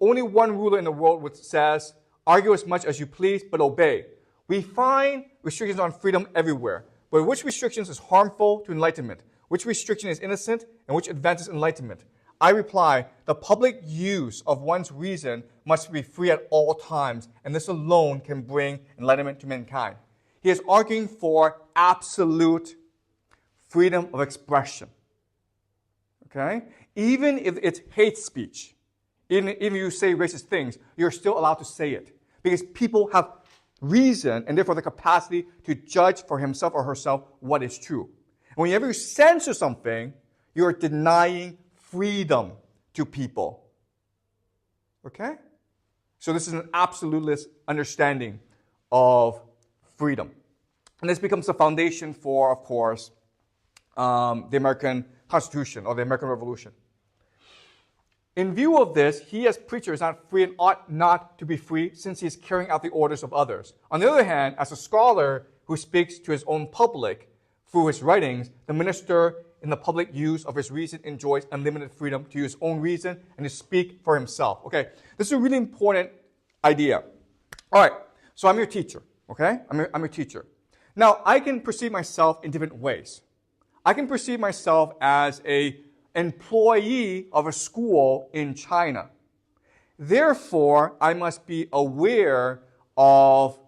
A: Only one ruler in the world which says, argue as much as you please, but obey. We find restrictions on freedom everywhere. But which restrictions is harmful to enlightenment? Which restriction is innocent and which advances enlightenment? I reply, the public use of one's reason must be free at all times, and this alone can bring enlightenment to mankind. He is arguing for absolute freedom of expression. Okay? Even if it's hate speech, even if you say racist things, you're still allowed to say it. Because people have reason and therefore the capacity to judge for himself or herself what is true. Whenever you censor something, you're denying freedom to people. Okay? So this is an absolutist understanding of freedom. And this becomes the foundation for, of course, the American Constitution or the American Revolution. In view of this, he as preacher is not free and ought not to be free since he is carrying out the orders of others. On the other hand, as a scholar who speaks to his own public, through his writings, the minister in the public use of his reason enjoys unlimited freedom to use his own reason and to speak for himself. Okay, this is a really important idea. All right, so I'm your teacher, okay? I'm your teacher. Now, I can perceive myself in different ways. I can perceive myself as an employee of a school in China. Therefore, I must be aware of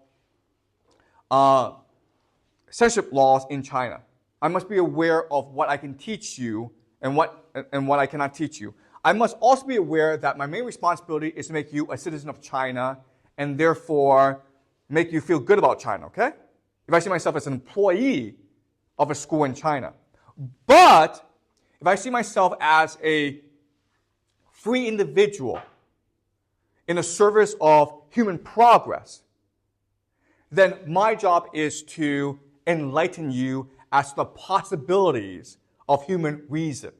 A: censorship laws in China. I must be aware of what I can teach you and what I cannot teach you. I must also be aware that my main responsibility is to make you a citizen of China and therefore make you feel good about China, okay? If I see myself as an employee of a school in China. But if I see myself as a free individual in the service of human progress, then my job is to enlighten you as to the possibilities of human reason,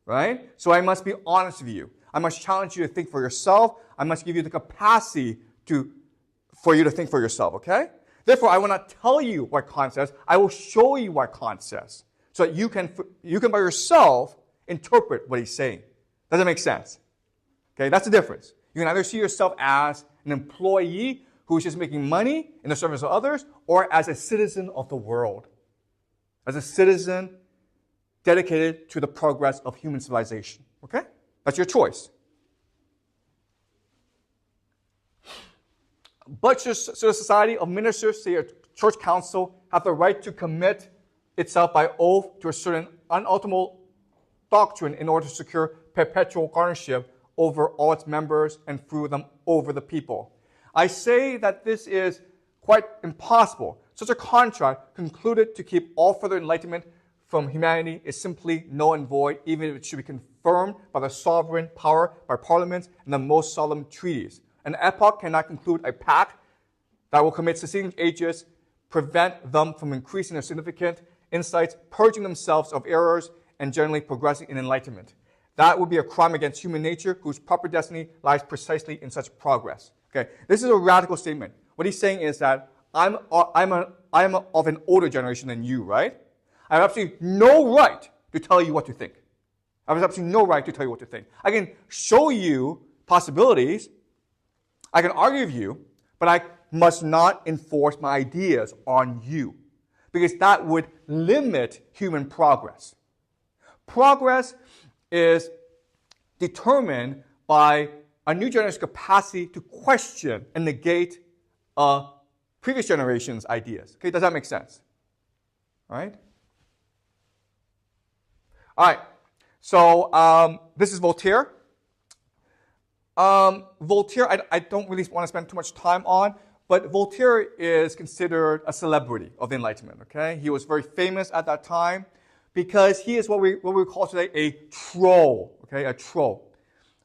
A: right? So I must be honest with you. I must challenge you to think for yourself. I must give you the capacity for you to think for yourself, okay? Therefore, I will not tell you what Kant says. I will show you what Kant says so that you can by yourself interpret what he's saying. Does that make sense? Okay, that's the difference. You can either see yourself as an employee who is just making money in the service of others, or as a citizen of the world. As a citizen dedicated to the progress of human civilization. Okay? That's your choice. But should a society of ministers, say a church council, have the right to commit itself by oath to a certain unalterable doctrine in order to secure perpetual guardianship over all its members and through them over the people. I say that this is quite impossible. Such a contract concluded to keep all further enlightenment from humanity is simply null and void, even if it should be confirmed by the sovereign power, by parliaments, and the most solemn treaties. An epoch cannot conclude a pact that will commit succeeding ages, prevent them from increasing their significant insights, purging themselves of errors, and generally progressing in enlightenment. That would be a crime against human nature, whose proper destiny lies precisely in such progress. Okay, this is a radical statement. What he's saying is that I'm of an older generation than you, right? I have absolutely no right to tell you what to think. I have absolutely no right to tell you what to think. I can show you possibilities. I can argue with you, but I must not enforce my ideas on you, because that would limit human progress. Progress is determined by a new generation's capacity to question and negate a previous generation's ideas. Okay, does that make sense? All right? All right, so this is Voltaire. Voltaire, I don't really want to spend too much time on, but Voltaire is considered a celebrity of the Enlightenment, okay? He was very famous at that time because he is what we call today a troll, okay, a troll.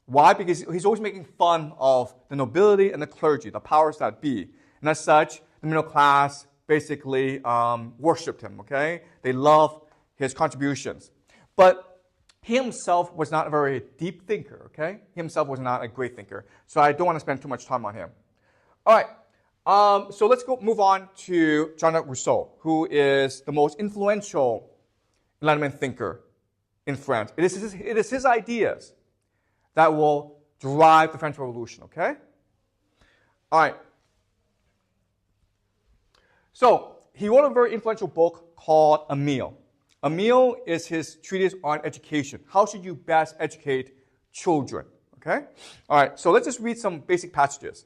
A: Why? Because he's always making fun of the nobility and the clergy, the powers that be. And as such, the middle class basically worshipped him, okay? They loved his contributions. But he himself was not a very deep thinker, okay? He himself was not a great thinker. So I don't want to spend too much time on him. All right, so let's move on to Jean-Jacques Rousseau, who is the most influential Enlightenment thinker in France. It is his ideas that will drive the French Revolution, okay? All right. So he wrote a very influential book called Emile. Emile is his treatise on education. How should you best educate children? Okay? All right, so let's just read some basic passages.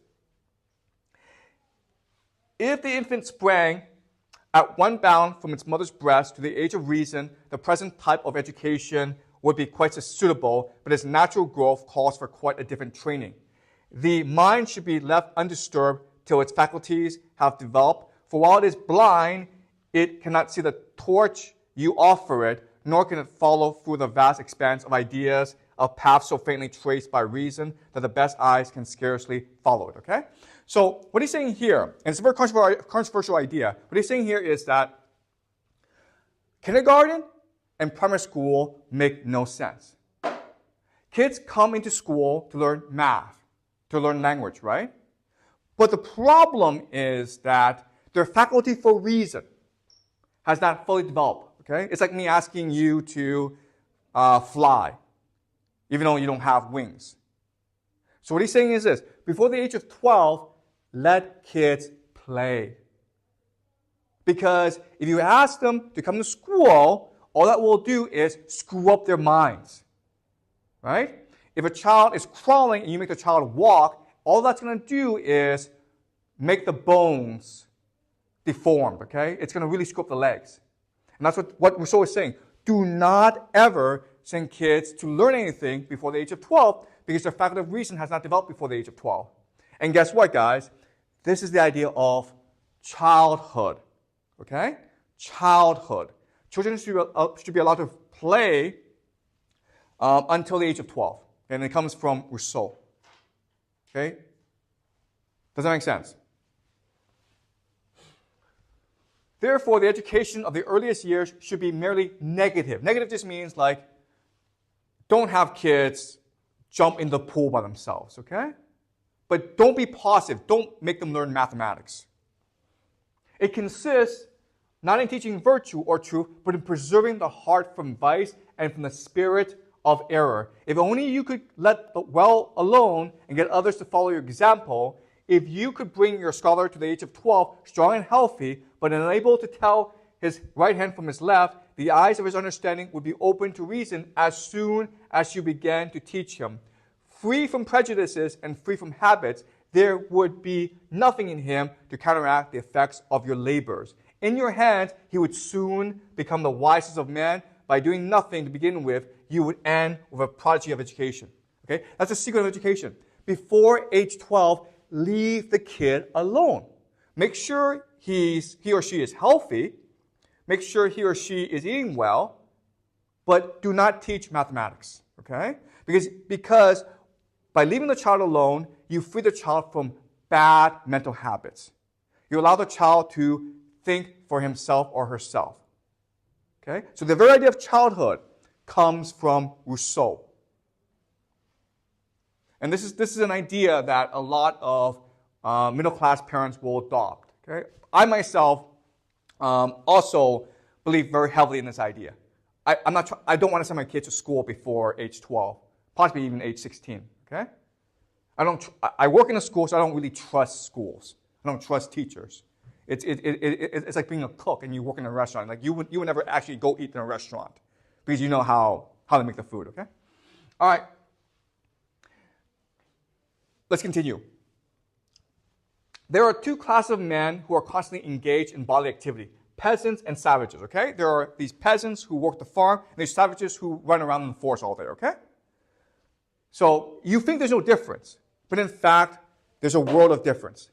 A: If the infant sprang at one bound from its mother's breast to the age of reason, the present type of education would be quite as suitable, but its natural growth calls for quite a different training. The mind should be left undisturbed till its faculties have developed, for while it is blind, it cannot see the torch you offer it, nor can it follow through the vast expanse of ideas, of paths so faintly traced by reason that the best eyes can scarcely follow it, okay? So what he's saying here, and it's a very controversial idea, what he's saying here is that kindergarten and primary school make no sense. Kids come into school to learn math, to learn language, right? But the problem is that their faculty for reason has not fully developed. Okay? It's like me asking you to fly, even though you don't have wings. So what he's saying is this: before the age of 12, let kids play. Because if you ask them to come to school, all that will do is screw up their minds. Right? If a child is crawling and you make the child walk, all that's going to do is make the bones deformed. Okay? It's going to really screw up the legs. And that's what Rousseau is saying. Do not ever send kids to learn anything before the age of 12 because their faculty of reason has not developed before the age of 12. And guess what, guys? This is the idea of childhood. Okay? Childhood. Children should be allowed to play until the age of 12. And it comes from Rousseau. Okay? Does that make sense? Therefore, the education of the earliest years should be merely negative. Negative just means like, don't have kids jump in the pool by themselves, okay? But don't be positive. Don't make them learn mathematics. It consists not in teaching virtue or truth, but in preserving the heart from vice and from the spirit of error. If only you could let the well alone and get others to follow your example, if you could bring your scholar to the age of 12, strong and healthy, but unable to tell his right hand from his left, the eyes of his understanding would be open to reason as soon as you began to teach him. Free from prejudices and free from habits, there would be nothing in him to counteract the effects of your labors. In your hands, he would soon become the wisest of men, by doing nothing to begin with, you would end with a prodigy of education. Okay? That's the secret of education. Before age 12, leave the kid alone. Make sure he or she is healthy. Make sure he or she is eating well. But do not teach mathematics. Okay? Because by leaving the child alone, you free the child from bad mental habits. You allow the child to think for himself or herself. Okay? So the very idea of childhood comes from Rousseau. And this is an idea that a lot of middle-class parents will adopt. Okay? I myself also believe very heavily in this idea. I don't want to send my kids to school before age 12, possibly even age 16. Okay? I work in a school, so I don't really trust schools. I don't trust teachers. It's like being a cook and you work in a restaurant. Like you would never actually go eat in a restaurant because you know how to make the food. Okay? All right. Let's continue. There are two classes of men who are constantly engaged in bodily activity: peasants and savages. Okay? There are these peasants who work the farm, and there's savages who run around in the forest all day. Okay? So you think there's no difference, but in fact, there's a world of difference.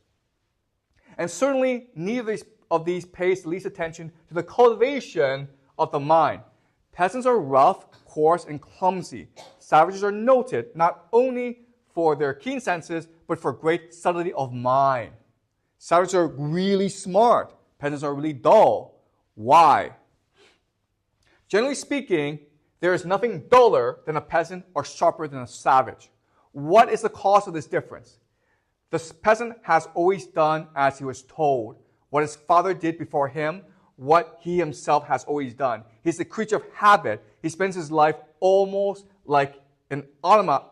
A: And certainly, neither of these pays the least attention to the cultivation of the mind. Peasants are rough, coarse, and clumsy. Savages are noted not only for their keen senses, but for great subtlety of mind. Savages are really smart. Peasants are really dull. Why? Generally speaking, there is nothing duller than a peasant or sharper than a savage. What is the cause of this difference? The peasant has always done as he was told. What his father did before him, what he himself has always done. He's a creature of habit. He spends his life almost like an automaton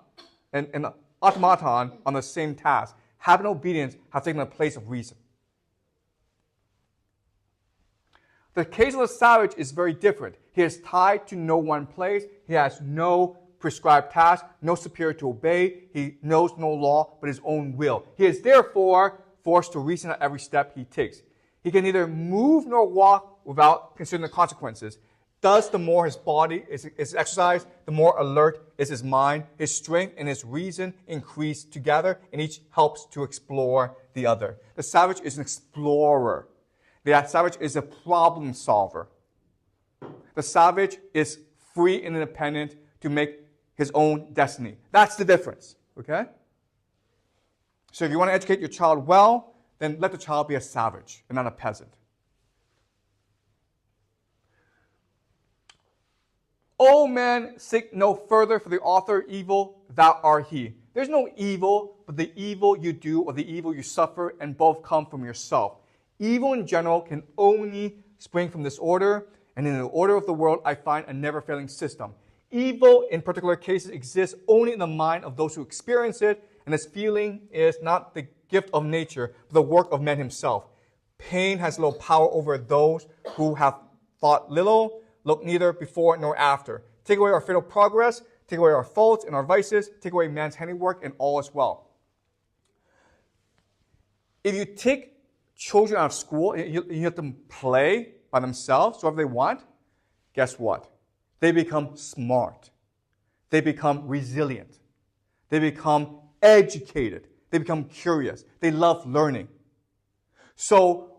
A: on the same task. Habit and obedience have taken the place of reason. The case of the savage is very different. He is tied to no one place. He has no prescribed task, no superior to obey. He knows no law but his own will. He is therefore forced to reason at every step he takes. He can neither move nor walk without considering the consequences. Thus, the more his body is exercised, the more alert is his mind. His strength and his reason increase together, and each helps to explore the other. The savage is an explorer. The savage is a problem solver. The savage is free and independent to make his own destiny. That's the difference. Okay? So if you want to educate your child well, then let the child be a savage and not a peasant. O man, seek no further, for the author of evil, thou art he. There's no evil, but the evil you do or the evil you suffer, and both come from yourself. Evil in general can only spring from disorder, and in the order of the world I find a never-failing system. Evil in particular cases exists only in the mind of those who experience it, and this feeling is not the gift of nature, but the work of man himself. Pain has little power over those who have thought little, look neither before nor after. Take away our fatal progress, take away our faults and our vices, take away man's handiwork, and all is well. If you take children out of school, you let them play by themselves, whatever they want, guess what? They become smart. They become resilient. They become educated. They become curious. They love learning. So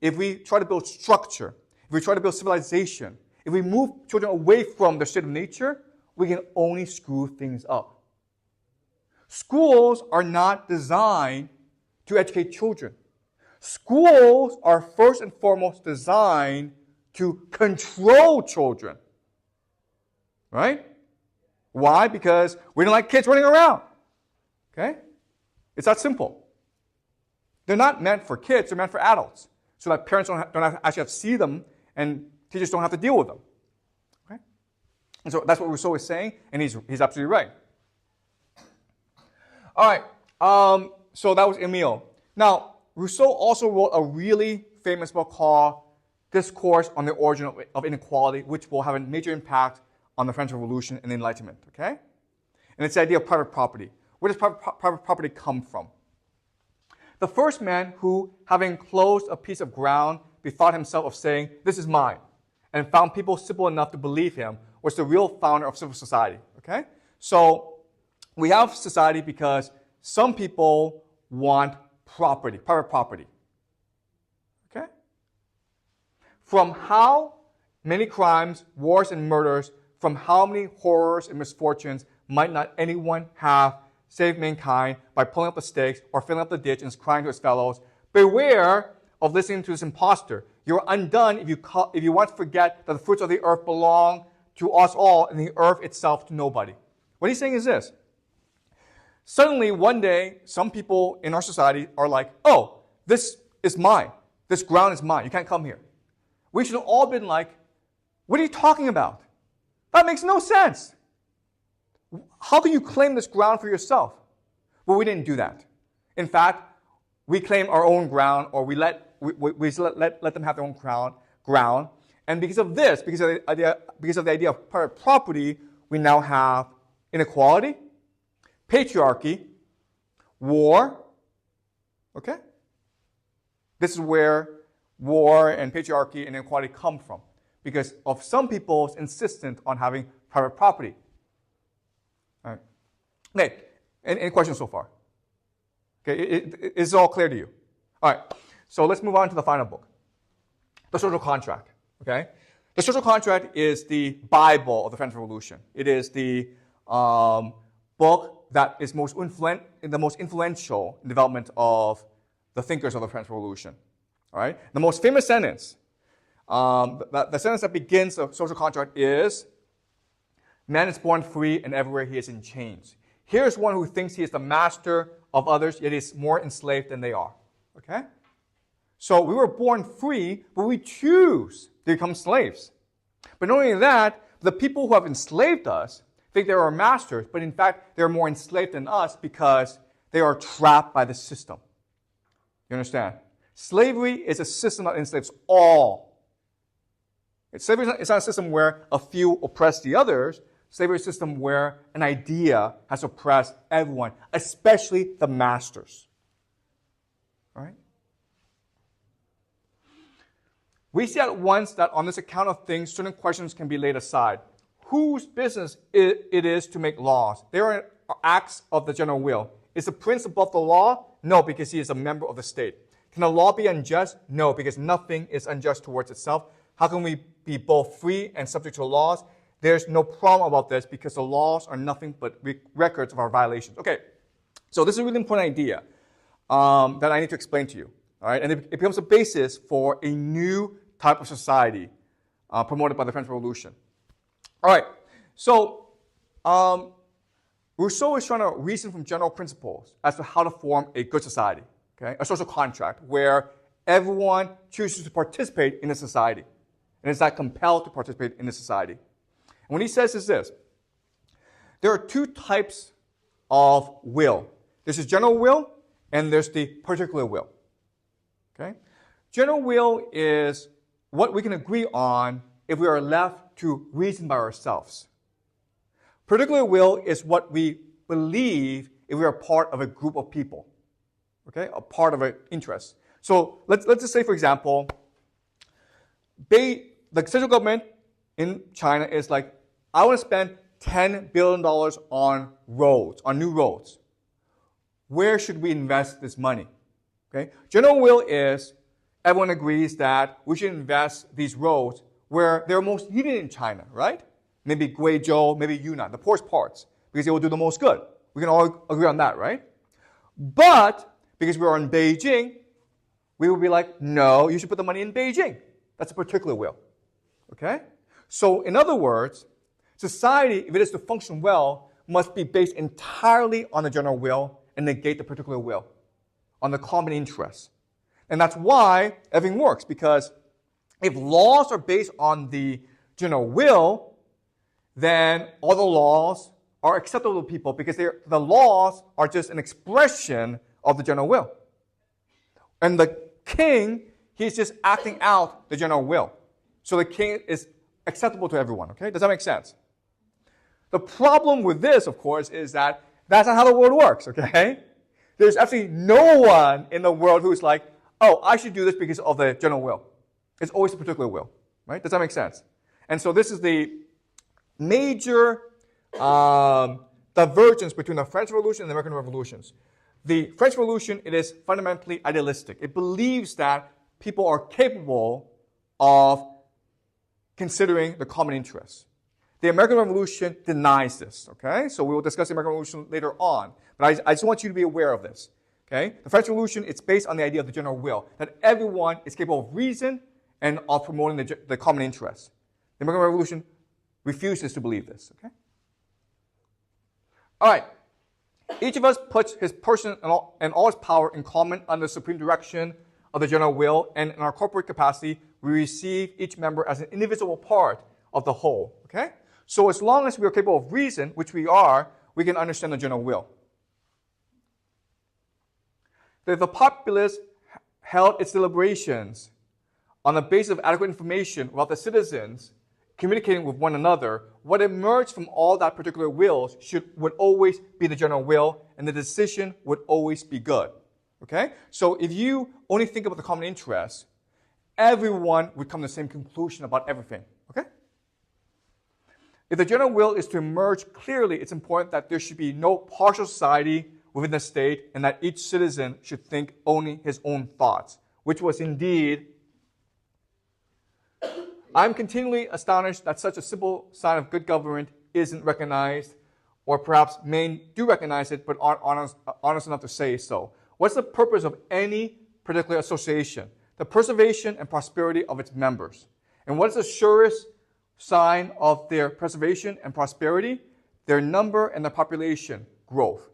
A: if we try to build structure, if we try to build civilization, if we move children away from their state of nature, we can only screw things up. Schools are not designed to educate children. Schools are first and foremost designed to control children. Right? Why? Because we don't like kids running around. Okay? It's that simple. They're not meant for kids, they're meant for adults. So that parents don't actually have to see them, and teachers don't have to deal with them. Okay? And so that's what Rousseau is saying, and he's absolutely right. All right, so that was Emile. Now, Rousseau also wrote a really famous book called Discourse on the Origin of Inequality, which will have a major impact on the French Revolution and the Enlightenment. Okay? And it's the idea of private property. Where does private property come from? The first man who, having closed a piece of ground, bethought himself of saying, "This is mine," and found people simple enough to believe him was the real founder of civil society. Okay? So we have society because some people want property, private property. Okay? From how many crimes, wars, and murders, from how many horrors and misfortunes might not anyone have saved mankind by pulling up the stakes or filling up the ditch and crying to his fellows, beware of listening to this impostor. You're undone if you want to forget that the fruits of the earth belong to us all and the earth itself to nobody. What he's saying is this. Suddenly, one day, some people in our society are like, oh, this is mine. This ground is mine. You can't come here. We should have all been like, what are you talking about? That makes no sense. How can you claim this ground for yourself? Well, we didn't do that. In fact, we claim our own ground, or we let them have their own ground. And because of this, because of the idea of private property, we now have inequality, patriarchy, war. Okay? This is where war and patriarchy and inequality come from, because of some people's insistence on having private property. All right. Okay, any questions so far? Okay, is it all clear to you? All right, so let's move on to the final book, The Social Contract. Okay, The Social Contract is the Bible of the French Revolution. It is the book that is the most influential in development of the thinkers of the French Revolution. All right, the most famous sentence, the sentence that begins the social contract is, man is born free and everywhere he is in chains. Here's one who thinks he is the master of others, yet is more enslaved than they are. Okay? So we were born free, but we choose to become slaves. But not only that, the people who have enslaved us think they're our masters, but in fact, they're more enslaved than us because they are trapped by the system. You understand? Slavery is a system that enslaves all. Slavery is not a system where a few oppress the others. Slavery is a system where an idea has oppressed everyone, especially the masters. All right? We see at once that on this account of things, certain questions can be laid aside. Whose business it is to make laws? They are acts of the general will. Is the prince above the law? No, because he is a member of the state. Can the law be unjust? No, because nothing is unjust towards itself. How can we be both free and subject to laws? There's no problem about this because the laws are nothing but records of our violations. Okay, so this is a really important idea that I need to explain to you. All right, and it becomes a basis for a new type of society promoted by the French Revolution. All right, so Rousseau is trying to reason from general principles as to how to form a good society, okay? A social contract where everyone chooses to participate in a society and is not compelled to participate in a society. And what he says is this. There are two types of will. There's the general will and there's the particular will. Okay? General will is what we can agree on if we are left to reason by ourselves. Particular will is what we believe if we are part of a group of people. Okay? A part of an interest. So let's just say, for example, the central government in China is like, I want to spend $10 billion on roads, on new roads. Where should we invest this money? Okay? General will is everyone agrees that we should invest these roads where they're most needed in China, right? Maybe Guizhou, maybe Yunnan, the poorest parts, because they will do the most good. We can all agree on that, right? But because we're in Beijing, we will be like, no, you should put the money in Beijing. That's a particular will. Okay? So in other words, society, if it is to function well, must be based entirely on the general will and negate the particular will, on the common interest. And that's why everything works, because if laws are based on the general will, then all the laws are acceptable to people because the laws are just an expression of the general will. And the king, he's just acting out the general will. So the king is acceptable to everyone, okay? Does that make sense? The problem with this, of course, is that that's not how the world works, okay? There's absolutely no one in the world who's like, oh, I should do this because of the general will. It's always a particular will. right? Does that make sense? And so this is the major divergence between the French Revolution and the American Revolutions. The French Revolution, it is fundamentally idealistic. It believes that people are capable of considering the common interests. The American Revolution denies this, okay? So we will discuss the American Revolution later on. But I just want you to be aware of this, okay? The French Revolution, it's based on the idea of the general will, that everyone is capable of reason and of promoting the common interests. The American Revolution refuses to believe this, okay? All right. Each of us puts his person and all his power in common under the supreme direction of the general will, and in our corporate capacity, we receive each member as an indivisible part of the whole, okay? So as long as we are capable of reason, which we are, we can understand the general will. If the populace held its deliberations on the basis of adequate information about the citizens communicating with one another, what emerged from all that particular wills would always be the general will, and the decision would always be good. Okay? So if you only think about the common interests, everyone would come to the same conclusion about everything. Okay? If the general will is to emerge clearly, it's important that there should be no partial society within the state, and that each citizen should think only his own thoughts, which was indeed. I'm continually astonished that such a simple sign of good government isn't recognized, or perhaps many do recognize it but aren't honest enough to say so. What's the purpose of any particular association? The preservation and prosperity of its members. And what is the surest sign of their preservation and prosperity? Their number and their population growth.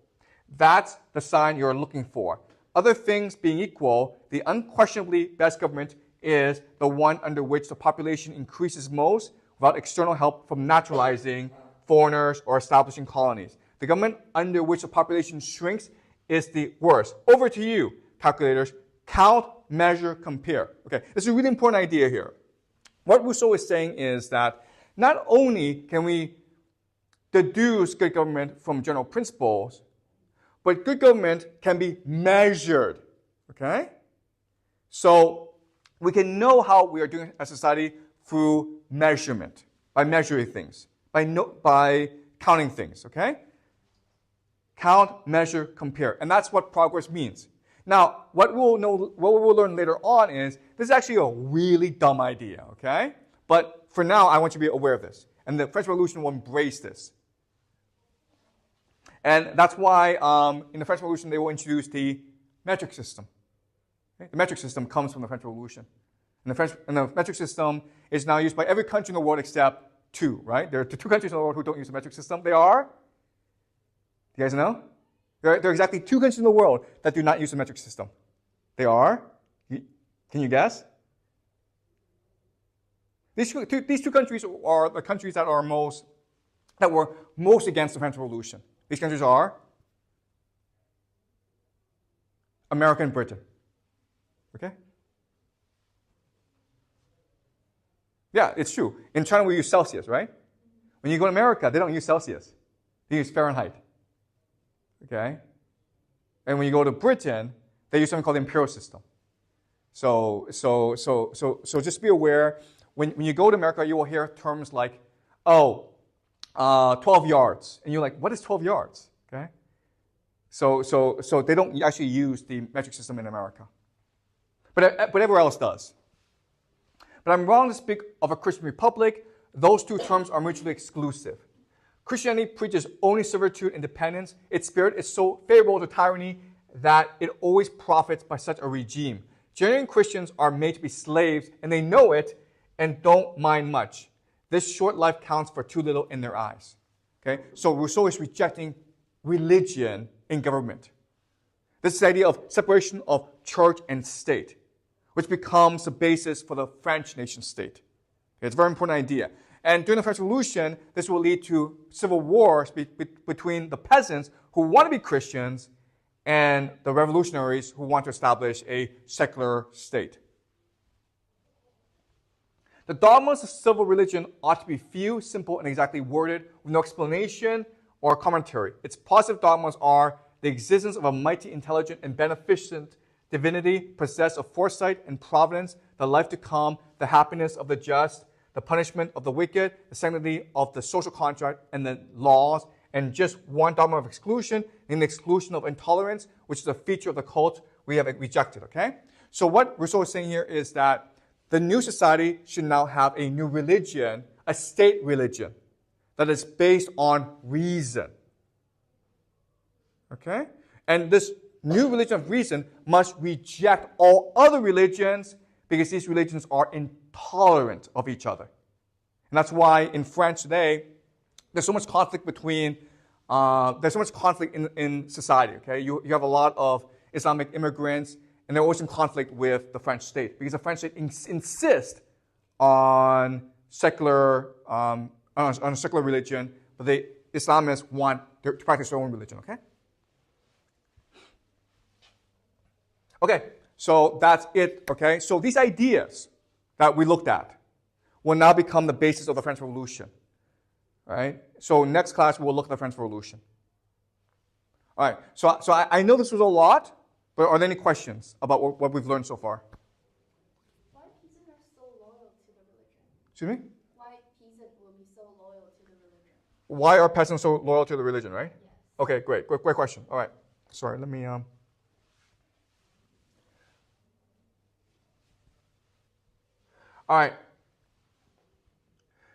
A: That's the sign you're looking for. Other things being equal, the unquestionably best government is the one under which the population increases most without external help from naturalizing foreigners or establishing colonies. The government under which the population shrinks is the worst. Over to you, calculators. Count, measure, compare. Okay, this is a really important idea here. What Rousseau is saying is that not only can we deduce good government from general principles, but good government can be measured. Okay? So we can know how we are doing as a society through measurement, by measuring things, by counting things, okay? Count, measure, compare. And that's what progress means. Now, what we will learn later on is this is actually a really dumb idea, okay? But for now, I want you to be aware of this. And the French Revolution will embrace this. And that's why in the French Revolution, they will introduce the metric system. Okay? The metric system comes from the French Revolution. And the metric system is now used by every country in the world except two, right? There are two countries in the world who don't use the metric system. They are? Do you guys know? There are exactly two countries in the world that do not use the metric system. They are? Can you guess? These two countries are the countries that were most against the French Revolution. These countries are America and Britain. Okay? Yeah, it's true. In China, we use Celsius, right? When you go to America, they don't use Celsius. They use Fahrenheit. Okay? And when you go to Britain, they use something called the imperial system. So just be aware, when you go to America, you will hear terms like, 12 yards. And you're like, what is 12 yards? Okay? So they don't actually use the metric system in America. But everywhere else does. But I'm wrong to speak of a Christian republic. Those two terms are mutually exclusive. Christianity preaches only servitude and dependence. Its spirit is so favorable to tyranny that it always profits by such a regime. Genuine Christians are made to be slaves, and they know it and don't mind much. This short life counts for too little in their eyes. Okay? So Rousseau is rejecting religion in government. This is the idea of separation of church and state, which becomes the basis for the French nation state. Okay, it's a very important idea. And during the French Revolution, this will lead to civil wars between the peasants who want to be Christians and the revolutionaries who want to establish a secular state. The dogmas of civil religion ought to be few, simple, and exactly worded, with no explanation or commentary. Its positive dogmas are the existence of a mighty, intelligent, and beneficent divinity possessed of foresight and providence, the life to come, the happiness of the just, the punishment of the wicked, the sanctity of the social contract and the laws, and just one dogma of exclusion, and the exclusion of intolerance, which is a feature of the cult we have rejected, okay? So what Rousseau is saying here is that the new society should now have a new religion, a state religion, that is based on reason. Okay? And this new religion of reason must reject all other religions because these religions are intolerant of each other. And that's why in France today, there's so much conflict in society, okay? You have a lot of Islamic immigrants, and there's always in conflict with the French state because the French state insists on secular, on a secular religion, but the Islamists want to practice their own religion, okay? Okay, so that's it, okay? So these ideas that we looked at will now become the basis of the French Revolution, right? So next class, we'll look at the French Revolution. All right, so I know this was a lot, but are there any questions about what we've learned so far?
B: Why peasants are so loyal to the religion?
A: Excuse me?
B: Why peasants will be so loyal to the religion?
A: Why are peasants so loyal to the religion, right?
B: Yes.
A: Okay, great question. All right, sorry, let me... All right.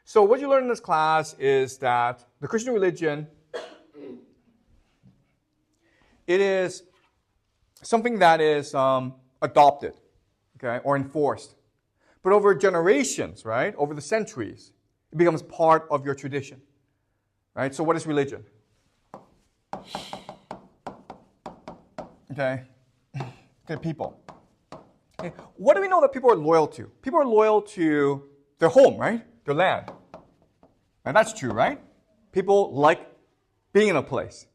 A: So what you learn in this class is that the Christian religion, it is something that is adopted, okay, or enforced. But over generations, right, over the centuries, it becomes part of your tradition, right? So what is religion? Okay, people. Okay. What do we know that people are loyal to? People are loyal to their home, right? Their land. And that's true, right? People like being in a place.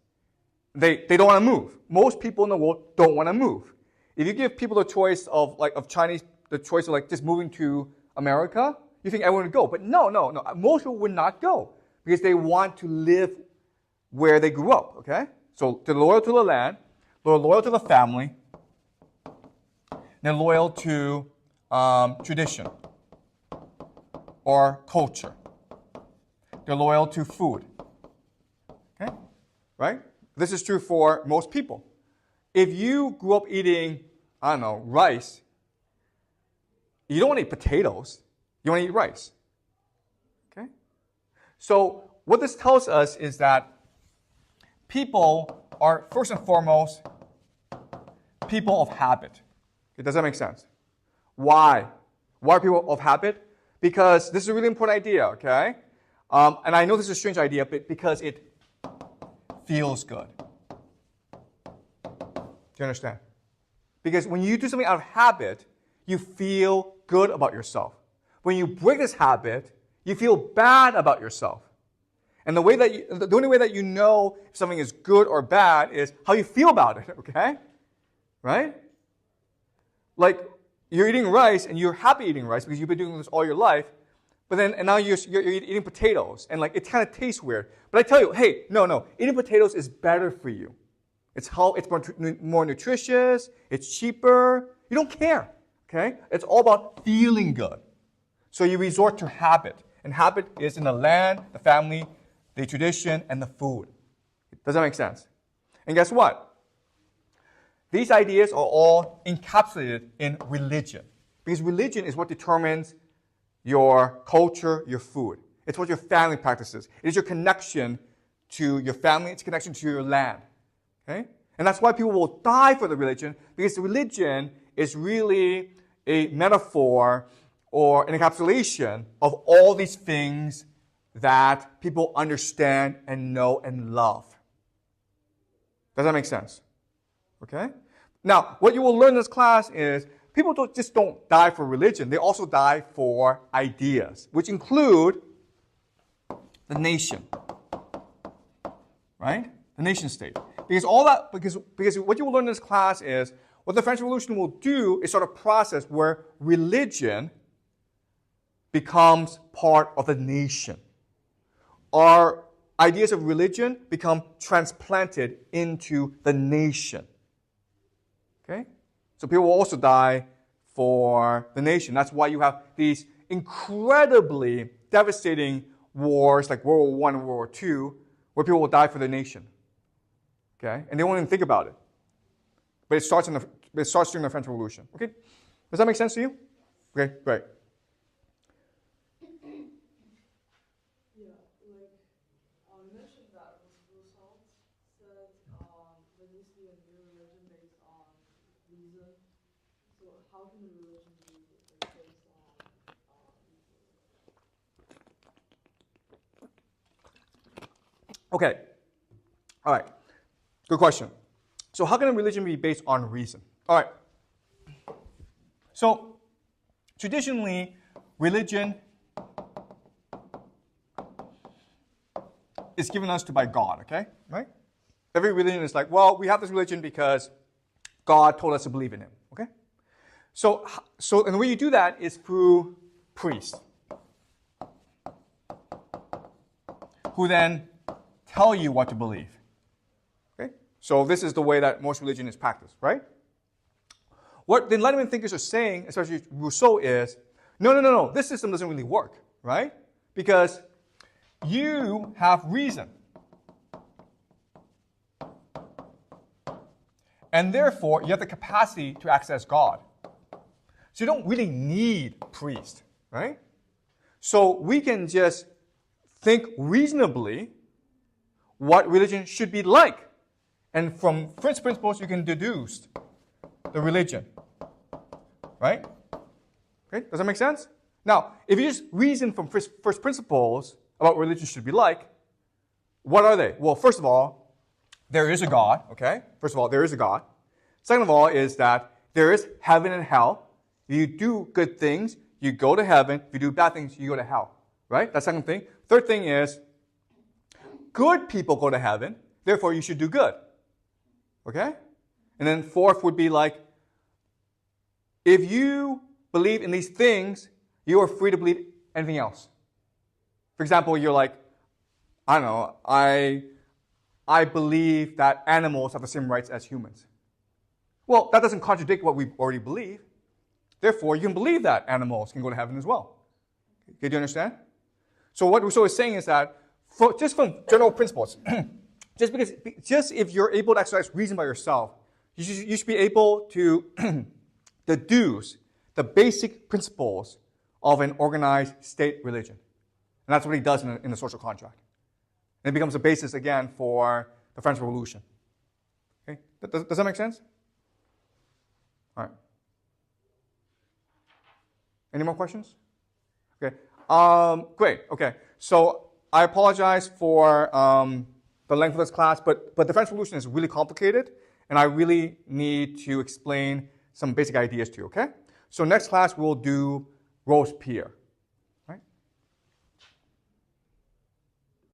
A: They don't want to move. Most people in the world don't want to move. If you give people the choice of just moving to America, you think everyone would go. But no. Most people would not go because they want to live where they grew up, okay? So they're loyal to the land, they're loyal to the family, they're loyal to tradition or culture. They're loyal to food. Okay? Right? This is true for most people. If you grew up eating, rice, you don't want to eat potatoes. You want to eat rice. Okay? So what this tells us is that people are, first and foremost, people of habit. Does that make sense? Why? Why are people of habit? Because this is a really important idea, okay? And I know this is a strange idea, but because it feels good. Do you understand? Because when you do something out of habit, you feel good about yourself. When you break this habit, you feel bad about yourself. And the only way that you know if something is good or bad is how you feel about it, okay? Right? Like, you're eating rice, and you're happy eating rice because you've been doing this all your life, and now you're eating potatoes, and like it kind of tastes weird. But I tell you, hey, no, eating potatoes is better for you. It's more nutritious, it's cheaper. You don't care, okay? It's all about feeling good. So you resort to habit, and habit is in the land, the family, the tradition, and the food. Does that make sense? And guess what? These ideas are all encapsulated in religion. Because religion is what determines your culture, your food. It's what your family practices. It is your connection to your family. It's connection to your land. Okay? And that's why people will die for the religion, because the religion is really a metaphor or an encapsulation of all these things that people understand and know and love. Does that make sense? Okay? Now, what you will learn in this class is people don't die for religion. They also die for ideas, which include the nation. Right? The nation state. Because what you will learn in this class is what the French Revolution will do is start a process where religion becomes part of the nation. Our ideas of religion become transplanted into the nation. Okay? So people will also die for the nation. That's why you have these incredibly devastating wars like World War I and World War II, where people will die for their nation. Okay? And they won't even think about it. But it starts during the French Revolution. Okay? Does that make sense to you? Okay, great.
C: Yeah, like you mentioned that Rousseau said there needs to be a new religion based on reason. So how can a religion be based on reason?
A: Okay. All right. Good question. So how can a religion be based on reason? All right. So traditionally, religion is given us to by God, okay? Right? Every religion is like, well, we have this religion because God told us to believe in him, okay? So and the way you do that is through priests, who then tell you what to believe. Okay? So this is the way that most religion is practiced, right? What the Enlightenment thinkers are saying, especially Rousseau, is, no, this system doesn't really work, right? Because you have reason. And therefore, you have the capacity to access God. So you don't really need priests, right? So we can just think reasonably what religion should be like. And from first principles, you can deduce the religion. Right? Okay, does that make sense? Now, if you just reason from first principles about what religion should be like, what are they? Well, first of all, there is a God, okay? First of all, there is a God. Second of all is that there is heaven and hell. If you do good things, you go to heaven. If you do bad things, you go to hell. Right? That's the second thing. Third thing is, good people go to heaven, therefore you should do good. Okay? And then fourth would be like, if you believe in these things, you are free to believe anything else. For example, you're like, I don't know, I believe that animals have the same rights as humans. Well, that doesn't contradict what we already believe. Therefore, you can believe that animals can go to heaven as well. Okay, do you understand? So what Rousseau is saying is that, just from general principles, just if you're able to exercise reason by yourself, you should be able to deduce the basic principles of an organized state religion. And that's what he does in the social contract. And it becomes a basis, again, for the French Revolution. Okay? Does that make sense? All right. Any more questions? Okay. Great. Okay. So I apologize for the length of this class, but the French Revolution is really complicated, and I really need to explain some basic ideas to you, okay? So next class, we'll do Robespierre.